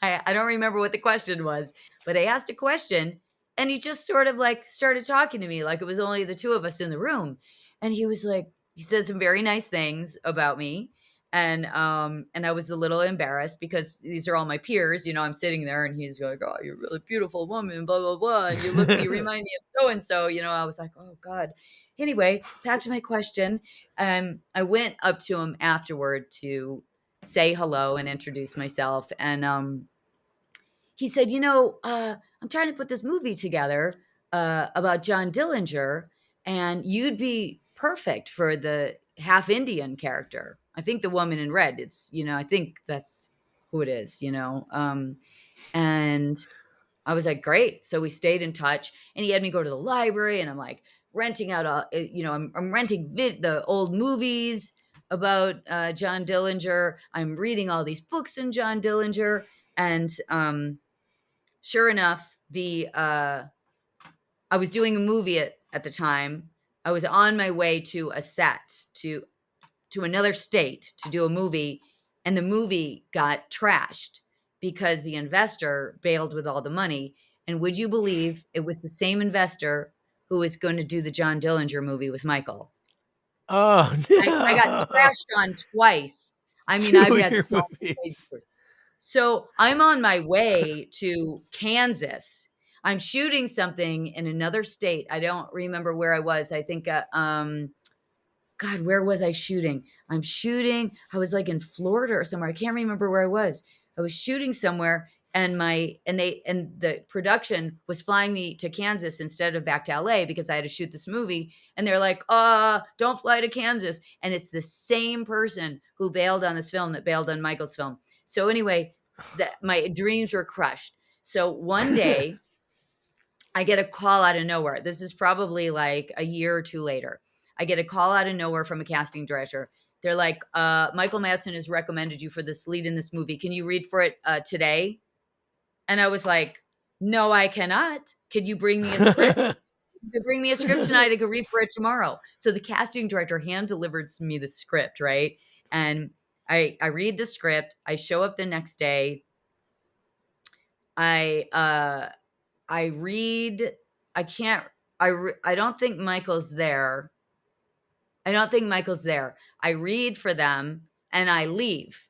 I don't remember what the question was, but I asked a question, and he just sort of like started talking to me like it was only the two of us in the room. And he was like, he said some very nice things about me. And I was a little embarrassed because these are all my peers. I'm sitting there and he's like, "Oh, you're a really beautiful woman, blah, blah, blah. And you remind me of so and so." I was like, "Oh God." Anyway, back to my question. I went up to him afterward to say hello and introduce myself. And he said, I'm trying to put this movie together about John Dillinger, and you'd be perfect for the half Indian character. I think the woman in red, I think that's who it is, and I was like, great. So we stayed in touch, and he had me go to the library, and I'm like renting out I'm renting the old movies about John Dillinger. I'm reading all these books in John Dillinger, and sure enough, I was doing a movie at the time. I was on my way to a set to another state to do a movie, and the movie got trashed because the investor bailed with all the money. And would you believe it was the same investor who was going to do the John Dillinger movie with Michael? Oh I got no! trashed on twice. I mean, Two I've of had your so many movies. So I'm on my way to Kansas. I'm shooting something in another state. I don't remember where I was. I think, God, where was I shooting? I was like in Florida or somewhere. I can't remember where I was. I was shooting somewhere, and the production was flying me to Kansas instead of back to LA because I had to shoot this movie. And they're like, don't fly to Kansas. And it's the same person who bailed on this film that bailed on Michael's film. So anyway, my dreams were crushed. So one day I get a call out of nowhere. This is probably like a year or two later. I get a call out of nowhere from a casting director. They're like, Michael Madsen has recommended you for this lead in this movie. Can you read for it today? And I was like, no, I cannot. Could you bring me a script? You could bring me a script tonight. I could read for it tomorrow. So the casting director hand delivered me the script, right? And I read the script. I show up the next day. I read. I can't. I don't think Michael's there. I don't think Michael's there. I read for them and I leave.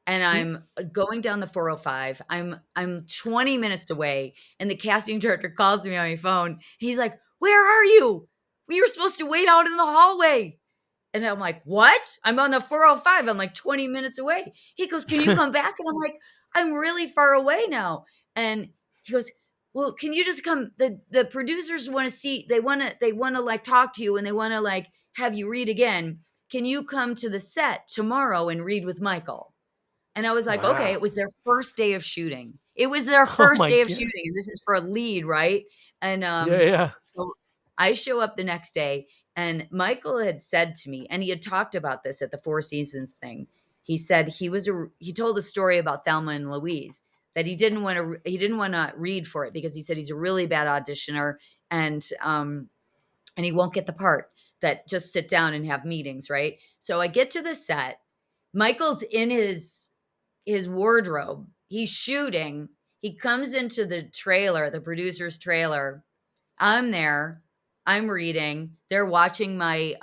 And I'm going down the 405. I'm 20 minutes away, and the casting director calls me on my phone. He's like, "Where are you? We were supposed to wait out in the hallway." And I'm like, "What? I'm on the 405. I'm like 20 minutes away." He goes, "Can you come back?" And I'm like, "I'm really far away now." And he goes, "Well, can you just come? The producers want to see, they want to like talk to you, and they want to like have you read again. Can you come to the set tomorrow and read with Michael?" And I was like, okay, Wow. it was their first day of shooting. It was their Oh first my day of god. shooting, and this is for a lead, right? And Yeah, yeah. so I show up the next day, and Michael had said to me, and he had talked about this at the Four Seasons thing. He said he told a story about Thelma and Louise that he didn't want to read for it because he said he's a really bad auditioner, and he won't get the part. That just sit down and have meetings, right? So I get to the set. Michael's in his wardrobe. He's shooting. He comes into the trailer, the producer's trailer. I'm there. I'm reading. They're watching my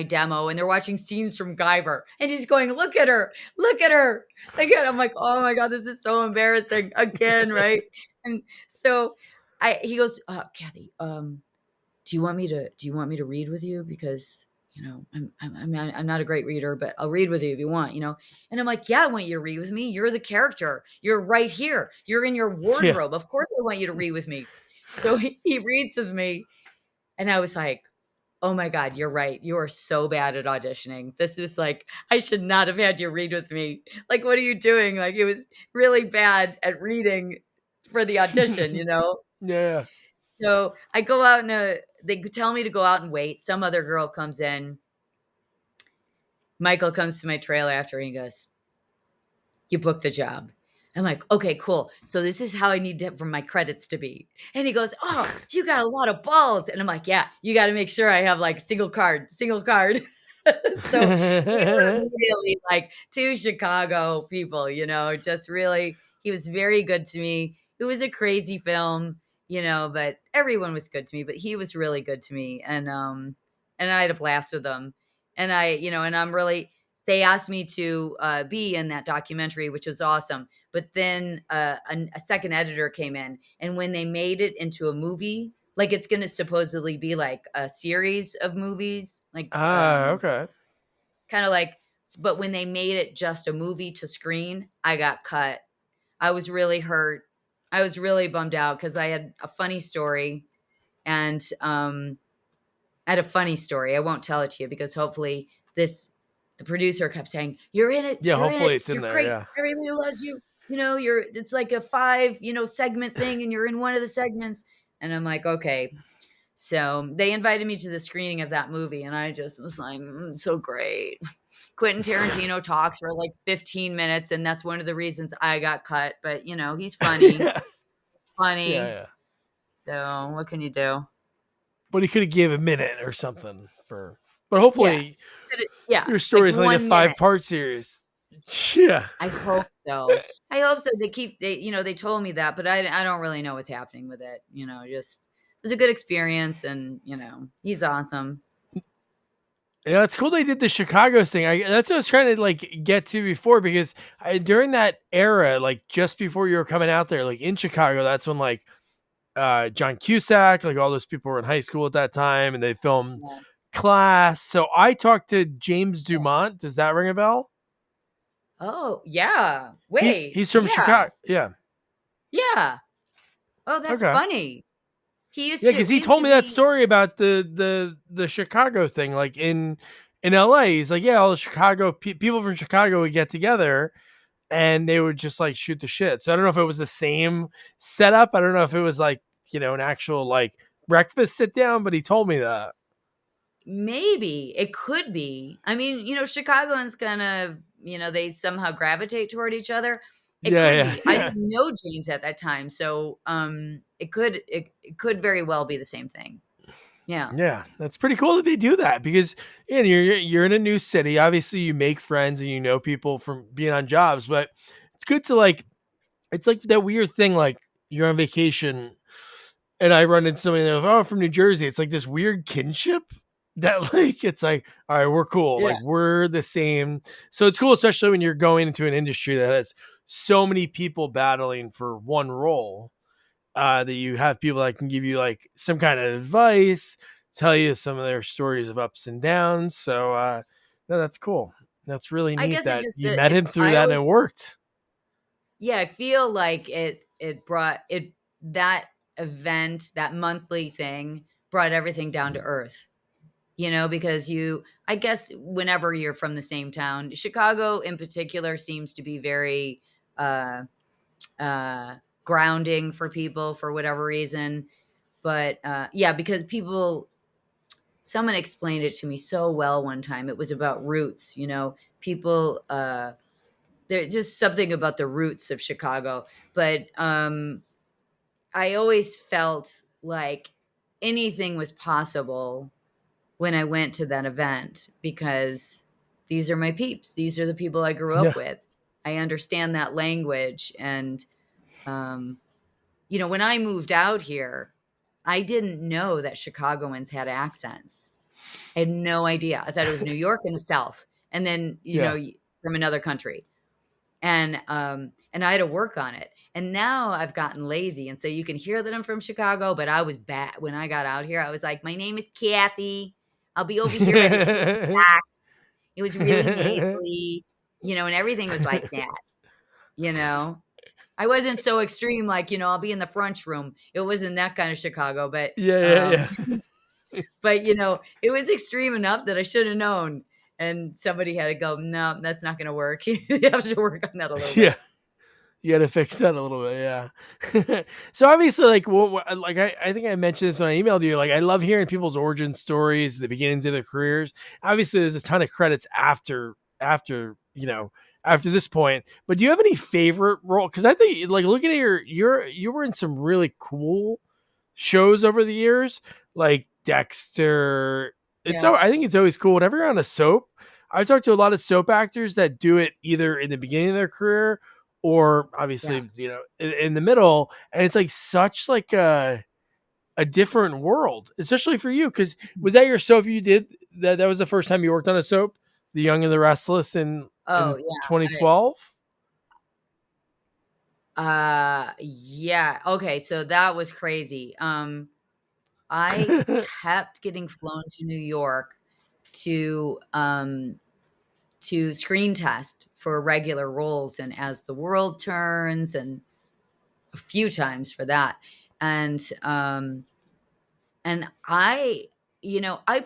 demo, and they're watching scenes from Guyver. And he's going, "Look at her. Look at her." Again, I'm like, "Oh my God, this is so embarrassing." Again, right? And so he goes, "Kathy, do you want me to read with you? Because I'm not a great reader, but I'll read with you if you want." And I'm like, "Yeah, I want you to read with me. You're the character. You're right here. You're in your Yeah. wardrobe. Of course I want you to read with me." So he reads with me, and I was like, "Oh my God, you're right. You are so bad at auditioning. This was like, I should not have had you read with me. Like, what are you doing?" Like, it was really bad at reading for the audition. Yeah. So I go out, and they tell me to go out and wait. Some other girl comes in. Michael comes to my trailer after, and he goes, "You booked the job." I'm like, "Okay, cool. So this is how I need for my credits to be." And he goes, "Oh, you got a lot of balls." And I'm like, "Yeah, you got to make sure I have like single card, single card." So we were immediately like two Chicago people, just really, he was very good to me. It was a crazy film, but everyone was good to me, but he was really good to me. And I had a blast with him. And I'm really, they asked me to be in that documentary, which was awesome. But then a second editor came in, and when they made it into a movie, like it's going to supposedly be like a series of movies, like Ah, okay. kind of like But when they made it just a movie to screen, I got cut. I was really hurt. I was really bummed out because I had a funny story, and I had a funny story. I won't tell it to you because hopefully the producer kept saying, "You're in it. Yeah, You're in hopefully it. it's in You're there. great. Yeah. Everybody loves you. It's like a 5, segment thing, and you're in one of the segments." And I'm like, okay. So they invited me to the screening of that movie, and I just was like, so great. Quentin Tarantino talks for like 15 minutes, and that's one of the reasons I got cut. But he's funny, Yeah, funny. yeah. So what can you do? But he could have gave a minute or something for. But Yeah, hopefully yeah, your like story is like a 1 minute. 5-part series. Yeah. I hope so. I hope so. They told me that, but I don't really know what's happening with it. Just it was a good experience, and he's awesome. Yeah, it's cool they did the Chicago thing. That's what I was trying to like get to before because during that era, like just before you were coming out there, like in Chicago, that's when like John Cusack, like all those people were in high school at that time, and they filmed Yeah. Class. So I talked to James Dumont. Does that ring a bell? Oh yeah. He's Wait. he's from Yeah. Chicago. Yeah. Yeah. Oh, that's Okay. funny. He used Yeah, to. because We he used told to me that be. story about the Chicago thing, like in LA. He's like, yeah, all the Chicago people from Chicago would get together and they would just like shoot the shit. So I don't know if it was the same setup. I don't know if it was like an actual like breakfast sit down, but he told me that. Maybe it could be. I mean, Chicagoans kind of, they somehow gravitate toward each other. It Yeah, could yeah, be. I yeah. didn't know James at that time, so it could very well be the same thing. Yeah. Yeah, that's pretty cool that they do that because you're in a new city. Obviously, you make friends and you know people from being on jobs, but it's good to like. It's like that weird thing, like you're on vacation and I run into somebody that, oh, I'm from New Jersey. It's like this weird kinship that like it's like, all right, we're cool. Yeah. Like we're the same. So it's cool, especially when you're going into an industry that has so many people battling for one role. That you have people that can give you like some kind of advice, tell you some of their stories of ups and downs. So no, that's cool. That's really I neat guess it that just you met him through I that and always it worked. yeah, I feel like it brought it that event, that monthly thing brought everything down to earth. Because I guess whenever you're from the same town, Chicago in particular seems to be very uh, grounding for people for whatever reason. But yeah, because someone explained it to me so well one time. It was about roots, people, there's just something about the roots of Chicago. But I always felt like anything was possible when I went to that event because these are my peeps. These are the people I grew Yeah. up with. I understand that language. And, um, when I moved out here, I didn't know that Chicagoans had accents. I had no idea. I thought it was New York and the South, and then, Yeah. from another country. And I had to work on it. And now I've gotten lazy. And so you can hear that I'm from Chicago, but I was bad when I got out here. I was like, my name is Kathy. I'll be over here by the shooting stocks. It was really nasally, and everything was like that, you know. I wasn't so extreme, like, I'll be in the French room. It wasn't that kind of Chicago, Yeah. but it was extreme enough that I should have known. And somebody had to go, no, that's not going to work. You have to work on that a little Yeah. bit. You got to fix that a little bit, yeah. So obviously, like, like I think I mentioned this when I emailed you. Like, I love hearing people's origin stories, the beginnings of their careers. Obviously, there's a ton of credits after this point. But do you have any favorite role? Because I think, like, looking at you were in some really cool shows over the years, like Dexter. Yeah. I think it's always cool whenever you're on a soap. I talked to a lot of soap actors that do it either in the beginning of their career or Yeah. obviously in the middle, and it's like such like a different world, especially for you. Because was that your soap you did? That was the first time you worked on a soap, The Young and the Restless, Oh, in yeah. 2012. Yeah. Okay. So that was crazy. I kept getting flown to New York to, to screen test for regular roles and As the World Turns, and a few times for that. And I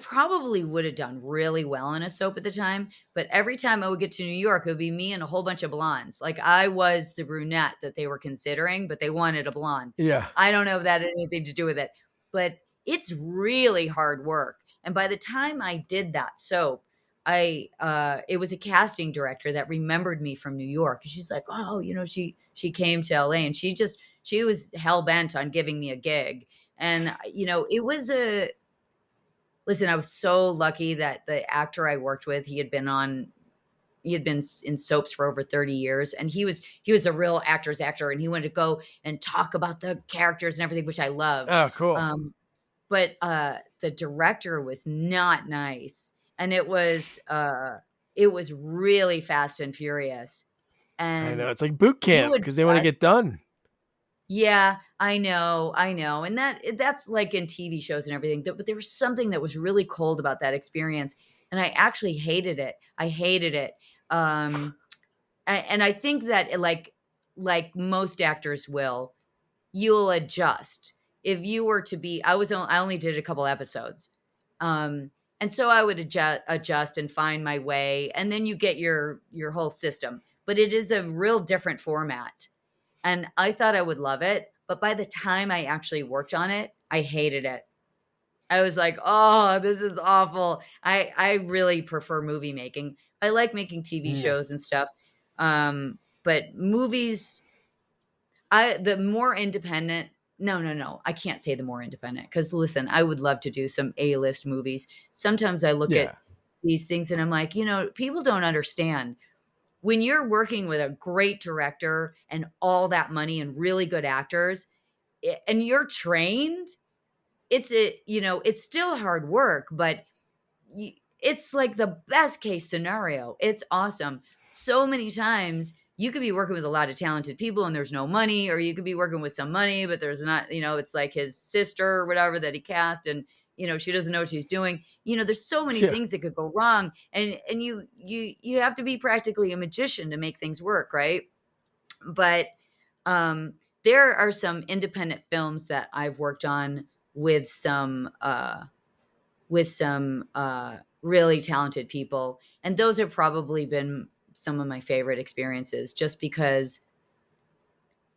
probably would have done really well in a soap at the time, but every time I would get to New York, it would be me and a whole bunch of blondes. Like, I was the brunette that they were considering, but they wanted a blonde. Yeah. I don't know if that had anything to do with it, but it's really hard work. And by the time I did that soap, it was a casting director that remembered me from New York. She's like, oh, she came to LA, and she was hell bent on giving me a gig. And, it was listen, I was so lucky that the actor I worked with, he had been in soaps for over 30 years, and he was a real actor's actor, and he wanted to go and talk about the characters and everything, which I loved. Oh, cool. But the director was not nice, and it was really fast and furious. I And know. It's like boot he camp would because they want to dress. get done. Yeah, I know. And that's like in TV shows and everything. But there was something that was really cold about that experience, and I actually hated it. I hated it. And I think that, like most actors will, you'll adjust. If you were to be, I only did a couple episodes. And so I would adjust and find my way, and then you get your whole system. But it is a real different format. And I thought I would love it, but by the time I actually worked on it, I hated it. I was like, "Oh, this is awful." I really prefer movie making. I like making TV Yeah. shows and stuff. But movies, the more independent. No. I can't say the more independent, because listen, I would love to do some A-list movies. Sometimes I look Yeah. at these things and I'm like, people don't understand. When you're working with a great director and all that money and really good actors, and you're trained, it's still hard work, but it's like the best case scenario. It's awesome. So many times you could be working with a lot of talented people and there's no money, or you could be working with some money, but there's not, it's like his sister or whatever that he cast, and she doesn't know what she's doing. There's so many Yeah. things that could go wrong, and you have to be practically a magician to make things work, right? But there are some independent films that I've worked on with some really talented people, and those have probably been some of my favorite experiences, just because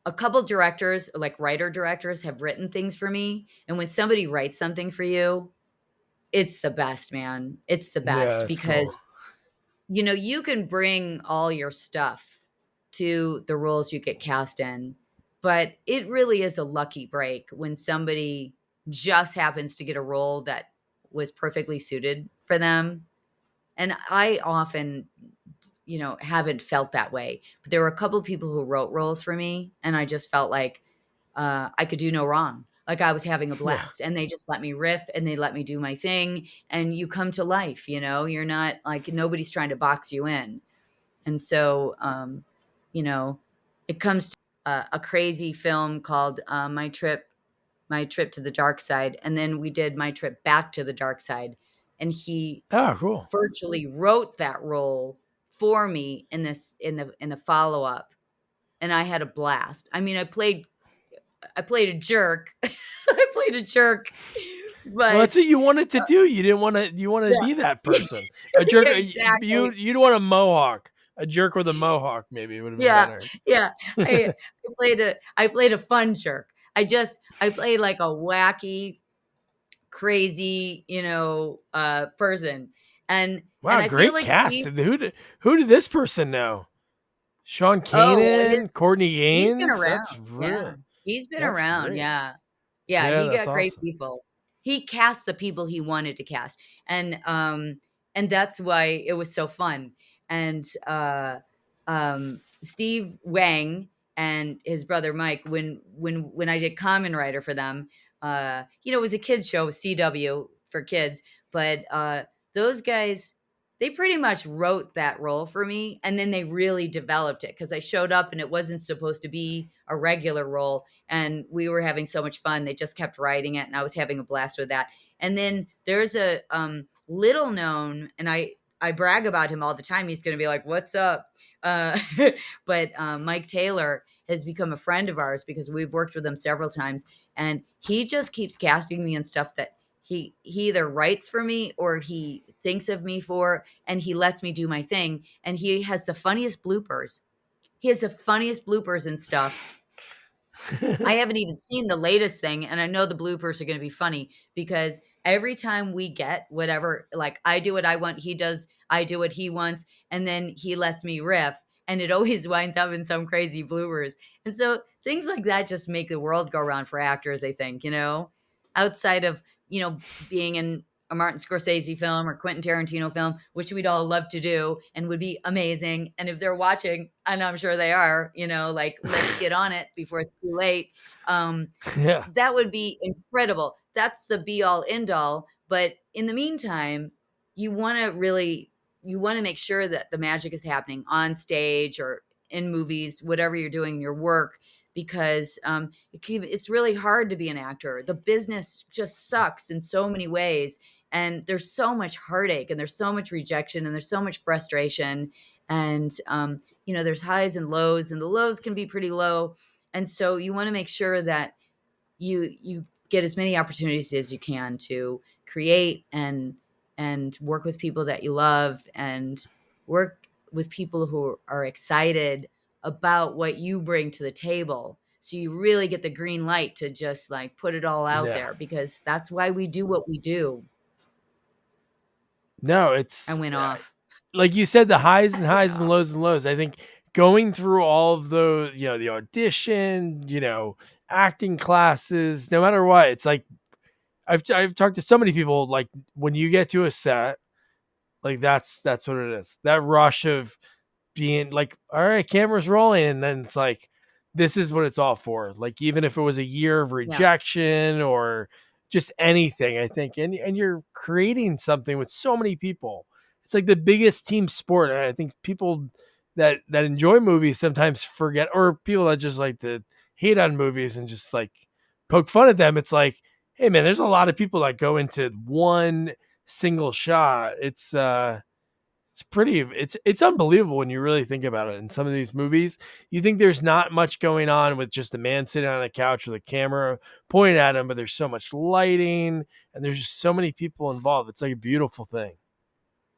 a couple directors, like writer directors, have written things for me, and when somebody writes something for you, it's the best, man. It's the Yeah, best, that's cool. because you can bring all your stuff to the roles you get cast in, but it really is a lucky break when somebody just happens to get a role that was perfectly suited for them. And I often, haven't felt that way. But there were a couple of people who wrote roles for me, and I just felt like I could do no wrong. Like, I was having a Yeah. blast, and they just let me riff and they let me do my thing. And you come to life, you're not like, nobody's trying to box you in. And so, it comes to a crazy film called My Trip to the Dark Side. And then we did My Trip Back to the Dark Side. And he Oh, cool. virtually wrote that role for me in the follow-up. And I had a blast. I mean, I played a jerk. I played a jerk. Well, But that's what you wanted to do. You wanted to yeah. be that person. A jerk. Yeah, exactly. You'd want a mohawk. A jerk with a mohawk maybe would have been Yeah, better. yeah. I played a fun jerk. I played like a wacky, crazy, person. And Wow, I feel great like cast. Steve. Who did this person know? Sean Oh, well, Kanan, Courtney he's been Gaines. around. That's Yeah, real. he's been That's around. great. Yeah, Yeah, he that's got great awesome. people. He cast the people he wanted to cast, and that's why it was so fun. And Steve Wang and his brother Mike, when I did Kamen Rider for them, it was a kids show, CW for kids, but those guys, they pretty much wrote that role for me, and then they really developed it, because I showed up and it wasn't supposed to be a regular role, and we were having so much fun. They just kept writing it, and I was having a blast with that. And then there's a little known, and I brag about him all the time. He's going to be like, "What's up?" Uh, but Mike Taylor has become a friend of ours because we've worked with him several times, and he just keeps casting me in stuff that he either writes for me or he thinks of me for, and he lets me do my thing. And he has the funniest bloopers. He has the funniest bloopers and stuff. I haven't even seen the latest thing, and I know the bloopers are going to be funny because every time we get whatever, like I do what I want, he does, I do what he wants, and then he lets me riff, and it always winds up in some crazy bloopers. And so things like that just make the world go around for actors, I think, outside of, being in a Martin Scorsese film or Quentin Tarantino film, which we'd all love to do and would be amazing. And if they're watching, and I'm sure they are, like, let's get on it before it's too late. Yeah. That would be incredible. That's the be all end all. But in the meantime, you want to make sure that the magic is happening on stage or in movies, whatever you're doing in your work, because it's really hard to be an actor. The business just sucks in so many ways. And there's so much heartache and there's so much rejection and there's so much frustration. And, there's highs and lows, and the lows can be pretty low. And so you want to make sure that you get as many opportunities as you can to create and work with people that you love and work with people who are excited about what you bring to the table. So you really get the green light to just like put it all out Yeah. there, because that's why we do what we do. No, I went off. Like you said, the highs and highs and lows and lows. I think going through all of those, the audition, acting classes, no matter what, it's like I've talked to so many people. Like when you get to a set, like that's what it is. That rush of being like, all right, camera's rolling, and then it's like, this is what it's all for. Like even if it was a year of rejection or just anything, I think, and you're creating something with so many people. It's like the biggest team sport. And I think people that enjoy movies sometimes forget, or people that just like to hate on movies and just like poke fun at them. It's like, hey man, there's a lot of people that go into one single shot. It's unbelievable when you really think about it. In some of these movies, you think there's not much going on with just a man sitting on a couch with a camera pointed at him, but there's so much lighting and there's just so many people involved. It's like a beautiful thing.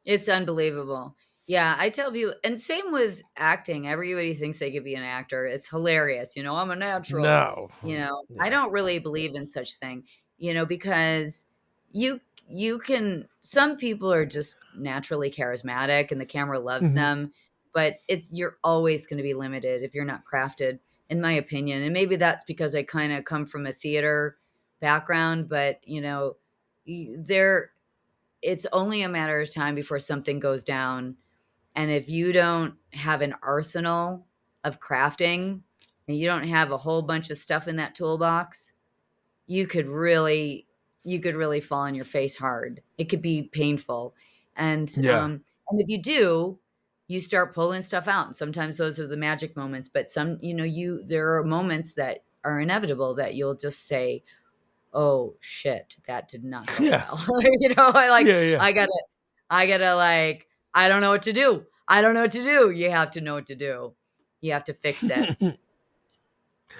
It's unbelievable. Yeah, I tell you, and same with acting. Everybody thinks they could be an actor. It's hilarious. I'm a natural. No. I don't really believe in such thing, because you can, some people are just naturally charismatic and the camera loves them, but you're always going to be limited if you're not crafted, in my opinion. And maybe that's because I kind of come from a theater background, but it's only a matter of time before something goes down. And if you don't have an arsenal of crafting and you don't have a whole bunch of stuff in that toolbox, you could really fall on your face hard. It could be painful. And and if you do, you start pulling stuff out. And sometimes those are the magic moments, but there are moments that are inevitable that you'll just say, oh shit, that did not go well. I gotta like, I don't know what to do. You have to know what to do. You have to fix it.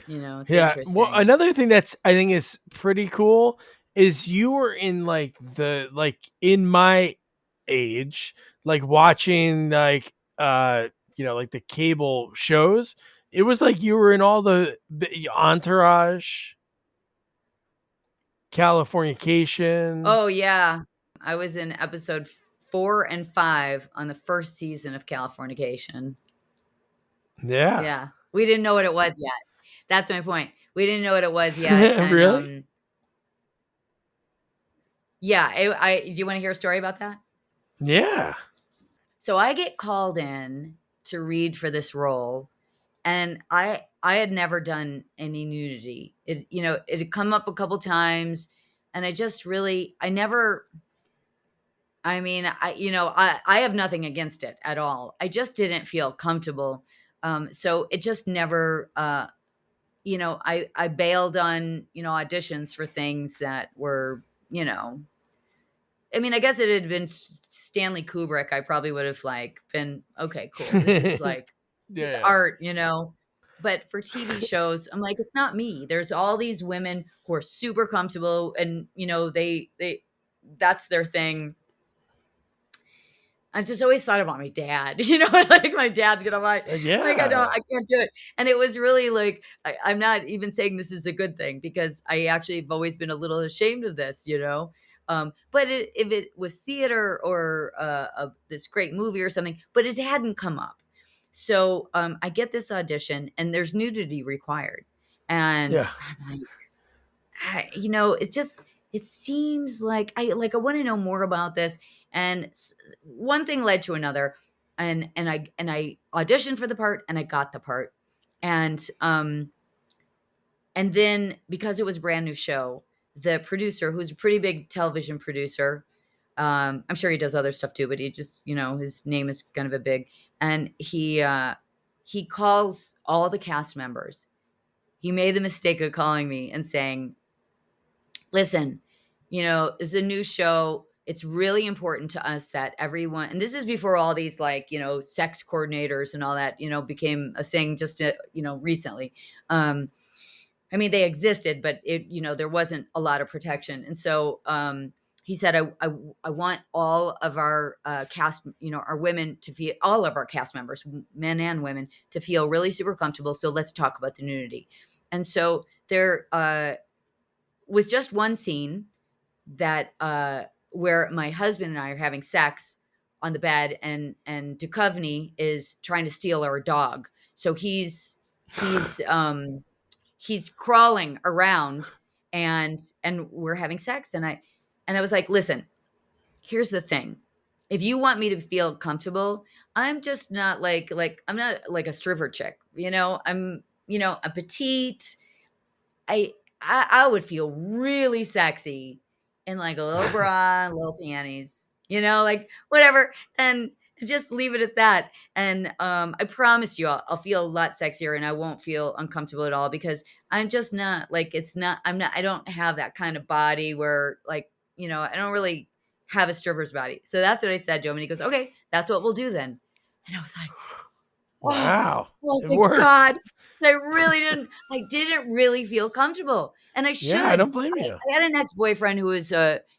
It's interesting. Well, another thing that's I think is pretty cool is you were in like in my age, like watching like like the cable shows. It was like you were in all the Entourage, Californication. Oh yeah, I was in episode 4 and 5 on the first season of Californication. Yeah, we didn't know what it was yet. That's my point. We didn't know what it was yet. And, really? Yeah. Do you want to hear a story about that? Yeah. So I get called in to read for this role, and I had never done any nudity. It had come up a couple times, and I just really, I never, I mean, I have nothing against it at all. I just didn't feel comfortable. So it just never, I bailed on, auditions for things that were, I mean, I guess it had been Stanley Kubrick, I probably would have like been, okay, cool. This is like, it's Yeah. art, you know? But for TV shows, I'm like, it's not me. There's all these women who are super comfortable and, you know, that's their thing. I just always thought about my dad, you know, like my dad's gonna like, I can't do it. And it was really like, I'm not even saying this is a good thing because I actually have always been a little ashamed of this, you know. But if it was theater or this great movie or something, but it hadn't come up. So I get this audition and there's nudity required. And Yeah. I'm like, you know, it seems like I want to know more about this. And one thing led to another, and I auditioned for the part and I got the part, and then because it was a brand new show, the producer, who's a pretty big television producer, I'm sure he does other stuff too, but he just, you know, his name is kind of a big, and he calls all the cast members. He made the mistake of calling me and saying, listen, you know, it's a new show. It's really important to us that everyone, and this is before all these like, you know, sex coordinators and all that, you know, became a thing just, you know, recently. I mean, they existed, but it, you know, there wasn't a lot of protection. And so, he said, I want all of our cast, you know, our women to feel, all of our cast members, men and women, to feel really super comfortable. So let's talk about the nudity. And so there, was just one scene that where my husband and I are having sex on the bed, and Duchovny is trying to steal our dog. So he's crawling around, and we're having sex, and I was like, listen, here's the thing. If you want me to feel comfortable, I'm just not like I'm not like a stripper chick, you know. I'm, you know, a petite. I I would feel really sexy in like a little bra and little panties, you know, like whatever, and just leave it at that. And I promise you, I'll feel a lot sexier, and I won't feel uncomfortable at all because I'm just not like it's not. I'm not. I don't have that kind of body where like, you know, I don't really have a stripper's body. So that's what I said to him, and he goes, "Okay, that's what we'll do then." And I was like, Wow. oh It my works. God. I didn't really feel comfortable. And I Yeah, I should. don't blame you. I had an ex-boyfriend who was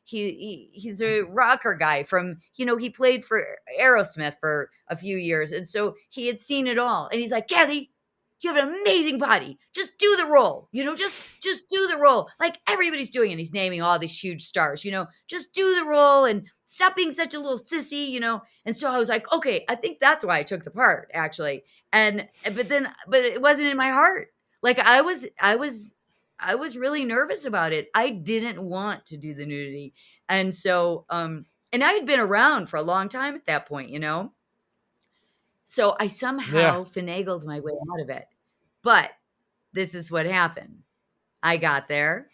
he's a rocker guy from, you know, he played for Aerosmith for a few years. And so he had seen it all. And he's like, Kathy, you have an amazing body. Just do the role. You know, just do the role. Like everybody's doing it. He's naming all these huge stars, you know, just do the role and stop being such a little sissy, you know. And so I was like, okay, I think that's why I took the part, actually. And but it wasn't in my heart. Like I was really nervous about it. I didn't want to do the nudity. And so and I had been around for a long time at that point, you know. So I Yeah. somehow finagled my way out of it. But this is what happened. I got there.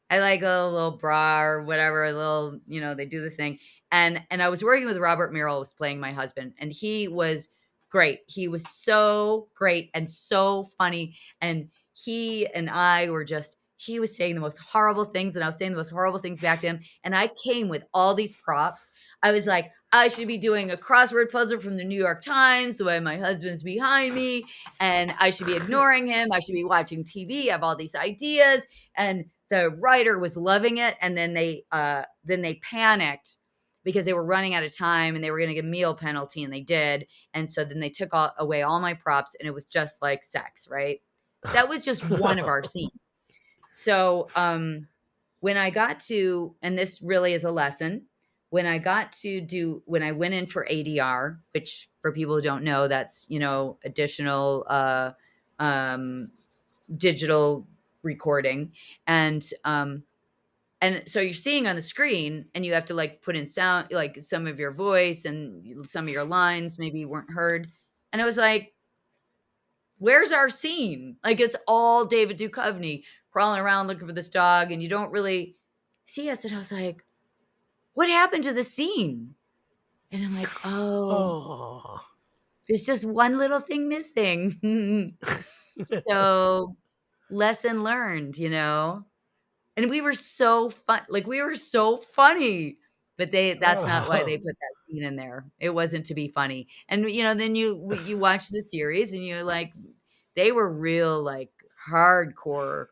I like a little bra or whatever, a little, you know, they do the thing. And I was working with Robert Murrell, was playing my husband, and he was great. He was so great and so funny. And he and I were just, he was saying the most horrible things, and I was saying the most horrible things back to him. And I came with all these props. I was like, I should be doing a crossword puzzle from the New York Times the way my husband's behind me, and I should be ignoring him. I should be watching TV. I have all these ideas. And the writer was loving it, and then they panicked because they were running out of time and they were going to get a meal penalty, and they did. And so then they took away all my props, and it was just like sex, right? That was just one of our scenes. So when I got to, and this really is a lesson, when I went in for ADR, which for people who don't know, that's, you know, additional um digital recording. And so you're seeing on the screen, and you have to like put in sound, like some of your voice and some of your lines maybe weren't heard. And I was like, where's our scene? Like it's all David Duchovny crawling around looking for this dog, and you don't really see us. And I was like, what happened to the scene? And I'm like, oh, Oh. there's just one little thing missing. So lesson learned, you know. And we were so fun. Like we were so funny. but that's not why they Oh. put that scene in there. It wasn't to be funny. And then you watch the series and you're like, they were real like hardcore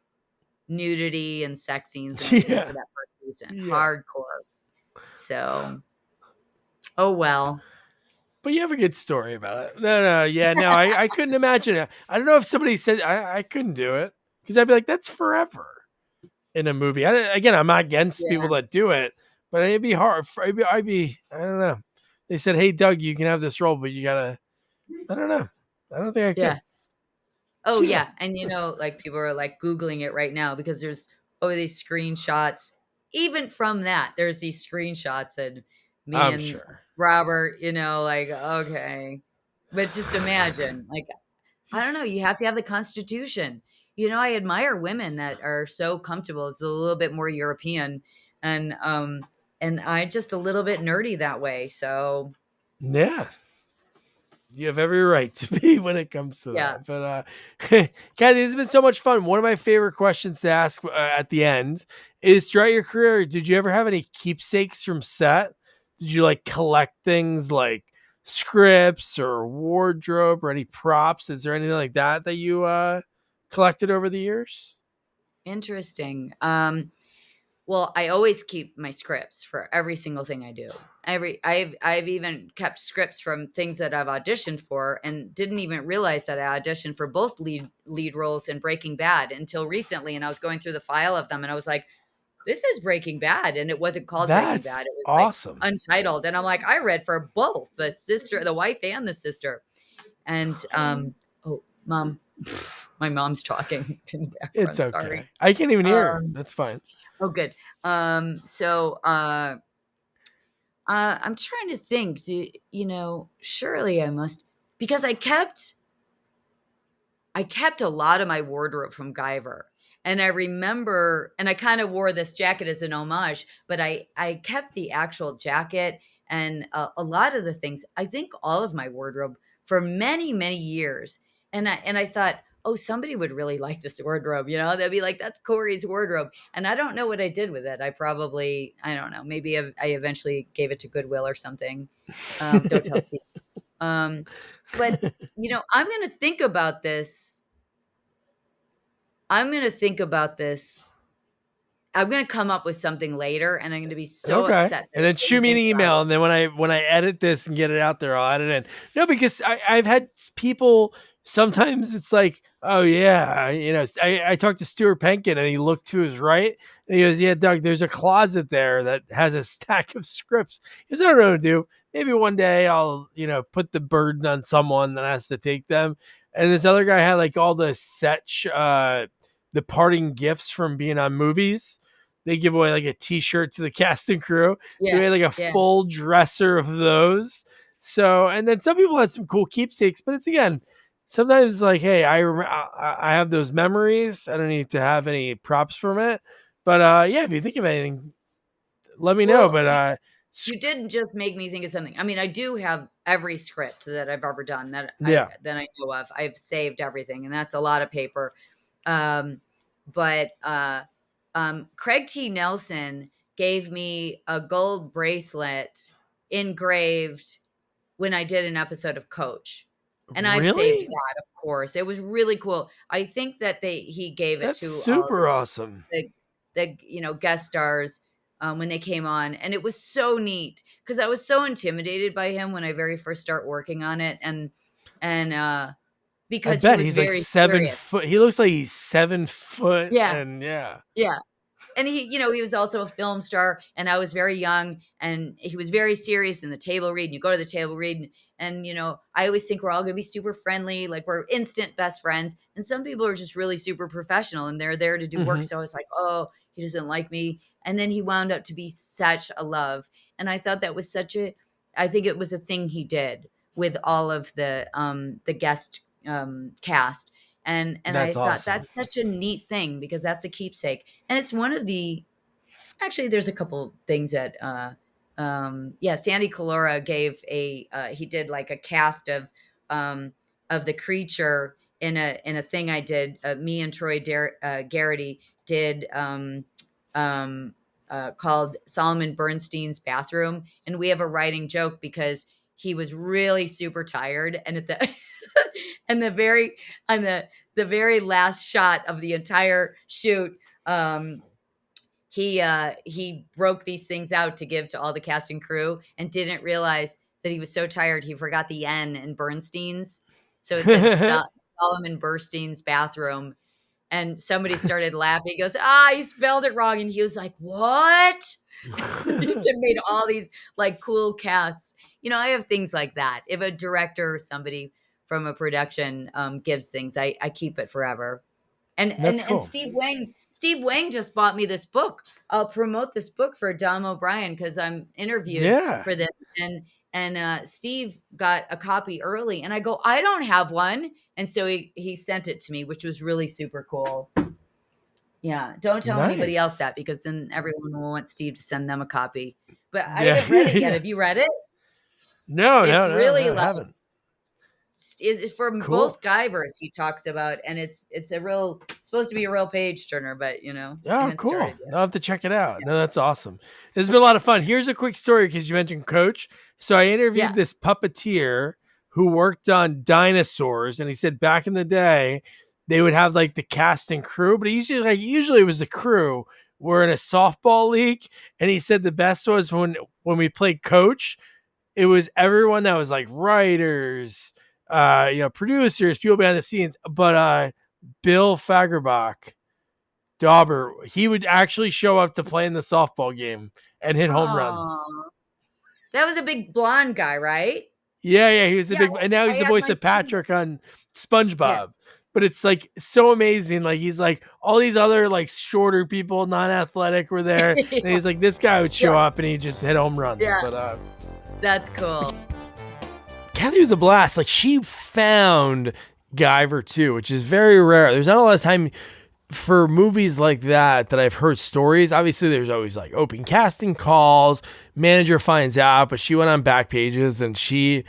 nudity and sex scenes and everything for Yeah. that first season. Yeah. Hardcore. So, oh well. But you have a good story about it. No, yeah, no, I couldn't imagine it. I don't know if somebody said I couldn't do it because I'd be like, that's forever in a movie. Again, I'm not against people Yeah. that do it, but it'd be hard. I don't know. They said, hey, Doug, you can have this role, but you gotta, I don't know. I don't think I Yeah. could. Oh Yeah, yeah. And like people are like Googling it right now because there's these screenshots. Even from that, there's these screenshots and me I'm and sure. Robert, like, okay. But just imagine, like, I don't know, you have to have the Constitution. I admire women that are so comfortable. It's a little bit more European and I just a little bit nerdy that way. So Yeah. You have every right to be when it comes to yeah. that. But Kathy, this has been so much fun. One of my favorite questions to ask at the end is throughout your career, did you ever have any keepsakes from set? Did you like collect things like scripts or wardrobe or any props? Is there anything like that you collected over the years? Interesting. Well, I always keep my scripts for every single thing I do. I've even kept scripts from things that I've auditioned for and didn't even realize that I auditioned for both lead roles in Breaking Bad until recently. And I was going through the file of them and I was like, this is Breaking Bad. And it wasn't called Breaking Bad. That's It was like awesome. Untitled. And I'm like, I read for both the wife and the sister. And oh, mom, my mom's talking in the It's background. Sorry. okay. I can't even hear her. Um, That's fine. Oh, good. So I'm trying to think. Surely I must because I kept a lot of my wardrobe from Guyver, and I remember, and I kind of wore this jacket as an homage, but I kept the actual jacket and a lot of the things. I think all of my wardrobe for many many years, and I thought. Oh, somebody would really like this wardrobe, They'd be like, "That's Cori's wardrobe," and I don't know what I did with it. I don't know. Maybe I eventually gave it to Goodwill or something. Don't tell Steve. But I'm going to think about this. I'm going to think about this. I'm going to come up with something later, and I'm going to be so Okay. upset that And I then shoot didn't me an think about email. it. And then when I edit this and get it out there, I'll add it in. No, because I've had people sometimes it's like, oh yeah, I talked to Stuart Penkin and he looked to his right and he goes, yeah, Doug, there's a closet there that has a stack of scripts. He goes, I don't know what to do. Maybe one day I'll, put the burden on someone that has to take them. And this other guy had like all the the parting gifts from being on movies. They give away like a t-shirt to the cast and crew. So Yeah, we had like a yeah. full dresser of those. So, and then some people had some cool keepsakes, but it's again, sometimes it's like, hey, I have those memories. I don't need to have any props from it. But yeah, if you think of anything, let me know. Well, But you didn't just make me think of something. I mean, I do have every script that I've ever done that yeah, I know of. I've saved everything, and that's a lot of paper. Um, but Craig T. Nelson gave me a gold bracelet engraved when I did an episode of Coach. And I've saved really, that, of course. It was really cool. I think that he gave it that's to all super awesome. the guest stars when they came on, and it was so neat because I was so intimidated by him when I very first start working on it, and I because he bet was he's like very 7 serious. foot. He looks like he's 7 foot, Yeah, and yeah, yeah. And he was also a film star, and I was very young, and he was very serious in the table read. And you go to the table read, and I always think we're all going to be super friendly, like we're instant best friends. And some people are just really super professional, and they're there to do work. hmm So I was like, oh, he doesn't like me. And then he wound up to be such a love, and I thought that was I think it was a thing he did with all of the guest cast. And I that's thought awesome. that's such a neat thing because that's a keepsake. And it's one of the actually there's a couple things that Sandy Calora gave he did like a cast of the creature in a thing I did. Me and Troy Garrity did called Solomon Bernstein's Bathroom, and we have a writing joke because he was really super tired, and at the and the very last shot of the entire shoot, he broke these things out to give to all the cast and crew, and didn't realize that he was so tired he forgot the N in Bernstein's, so it said Solomon Bernstein's Bathroom. And somebody started laughing. He goes, he spelled it wrong. And he was like, what? He just made all these like cool casts. I have things like that. If a director or somebody from a production gives things, I keep it forever. And cool. And Steve Wang just bought me this book. I'll promote this book for Dom O'Brien because I'm interviewed for this. And Steve got a copy early, and I go, I don't have one. And so he sent it to me, which was really super cool. Yeah. Don't tell anybody else that, because then everyone will want Steve to send them a copy. But I haven't read it yet. Have you read it? No, it's really I haven't. It's from both Guyvers he talks about, and it's supposed to be a real page turner, but Oh, cool. I'll have to check it out. Yeah. No, that's awesome. It's been a lot of fun. Here's a quick story because you mentioned Coach. So I interviewed this puppeteer who worked on dinosaurs, and he said back in the day they would have like the cast and crew, but usually it was the crew were in a softball league, and he said the best was when we played Coach, it was everyone that was like writers, producers, people behind the scenes, but Bill Fagerbach, Dauber, he would actually show up to play in the softball game and hit home runs. That was a big blonde guy, right? Yeah, he was a big, and now he's the voice of Patrick on SpongeBob. Yeah. But it's like so amazing. Like he's like all these other like shorter people, non-athletic, were there, and he's like this guy would show up and he just hit home runs. Yeah, but that's cool. Kathy was a blast. Like she found Guyver too, which is very rare. There's not a lot of time for movies like that I've heard stories. Obviously, there's always like open casting calls. Manager finds out, but she went on back pages and she,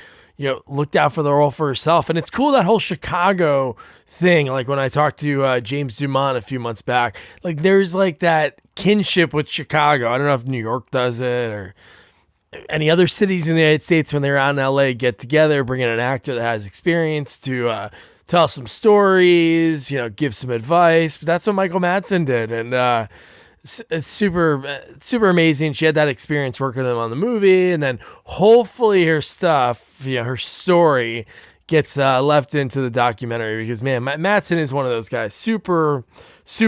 looked out for the role for herself. And it's cool, that whole Chicago thing. Like when I talked to James Dumont a few months back, like there's like that kinship with Chicago. I don't know if New York does it or any other cities in the United States when they're out in LA get together, bring in an actor that has experience to tell some stories, give some advice. But that's what Michael Madsen did. And it's super amazing. She had that experience working with him on the movie. And then hopefully her stuff, her story gets left into the documentary, because, man, Madsen is one of those guys. Super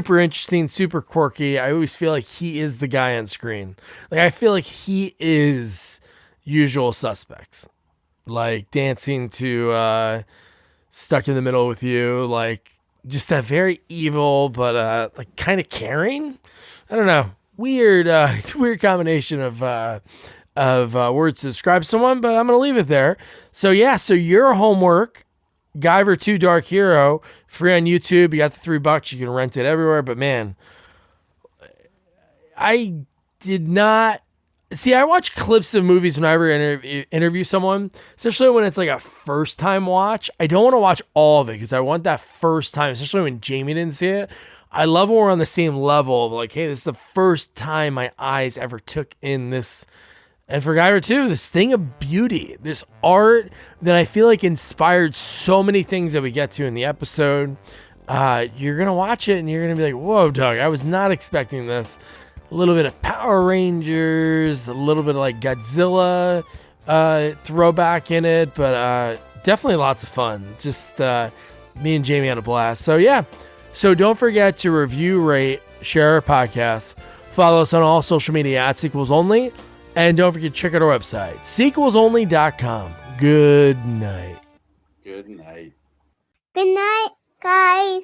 interesting, super quirky. I always feel like he is the guy on screen. Like, I feel like he is Usual Suspects. Like, dancing to Stuck in the Middle with You. Like, just that very evil, but like kind of caring. I don't know. Weird, it's a weird combination of words to describe someone, but I'm going to leave it there. So your homework, Guyver 2 Dark Hero, free on YouTube. You got the $3. You can rent it everywhere. But man, I did not see. I watch clips of movies whenever I interview someone, especially when it's like a first time watch. I don't want to watch all of it because I want that first time, especially when Jamie didn't see it. I love when we're on the same level of like, hey, this is the first time my eyes ever took in this. And for Guyver 2, this thing of beauty, this art that I feel like inspired so many things that we get to in the episode. You're going to watch it and you're going to be like, whoa, Doug, I was not expecting this. A little bit of Power Rangers, a little bit of like Godzilla throwback in it, but definitely lots of fun. Just me and Jamie had a blast. So yeah. So don't forget to review, rate, share our podcast. Follow us on all social media at Sequels Only. And don't forget to check out our website, sequelsonly.com. Good night. Good night. Good night, guys.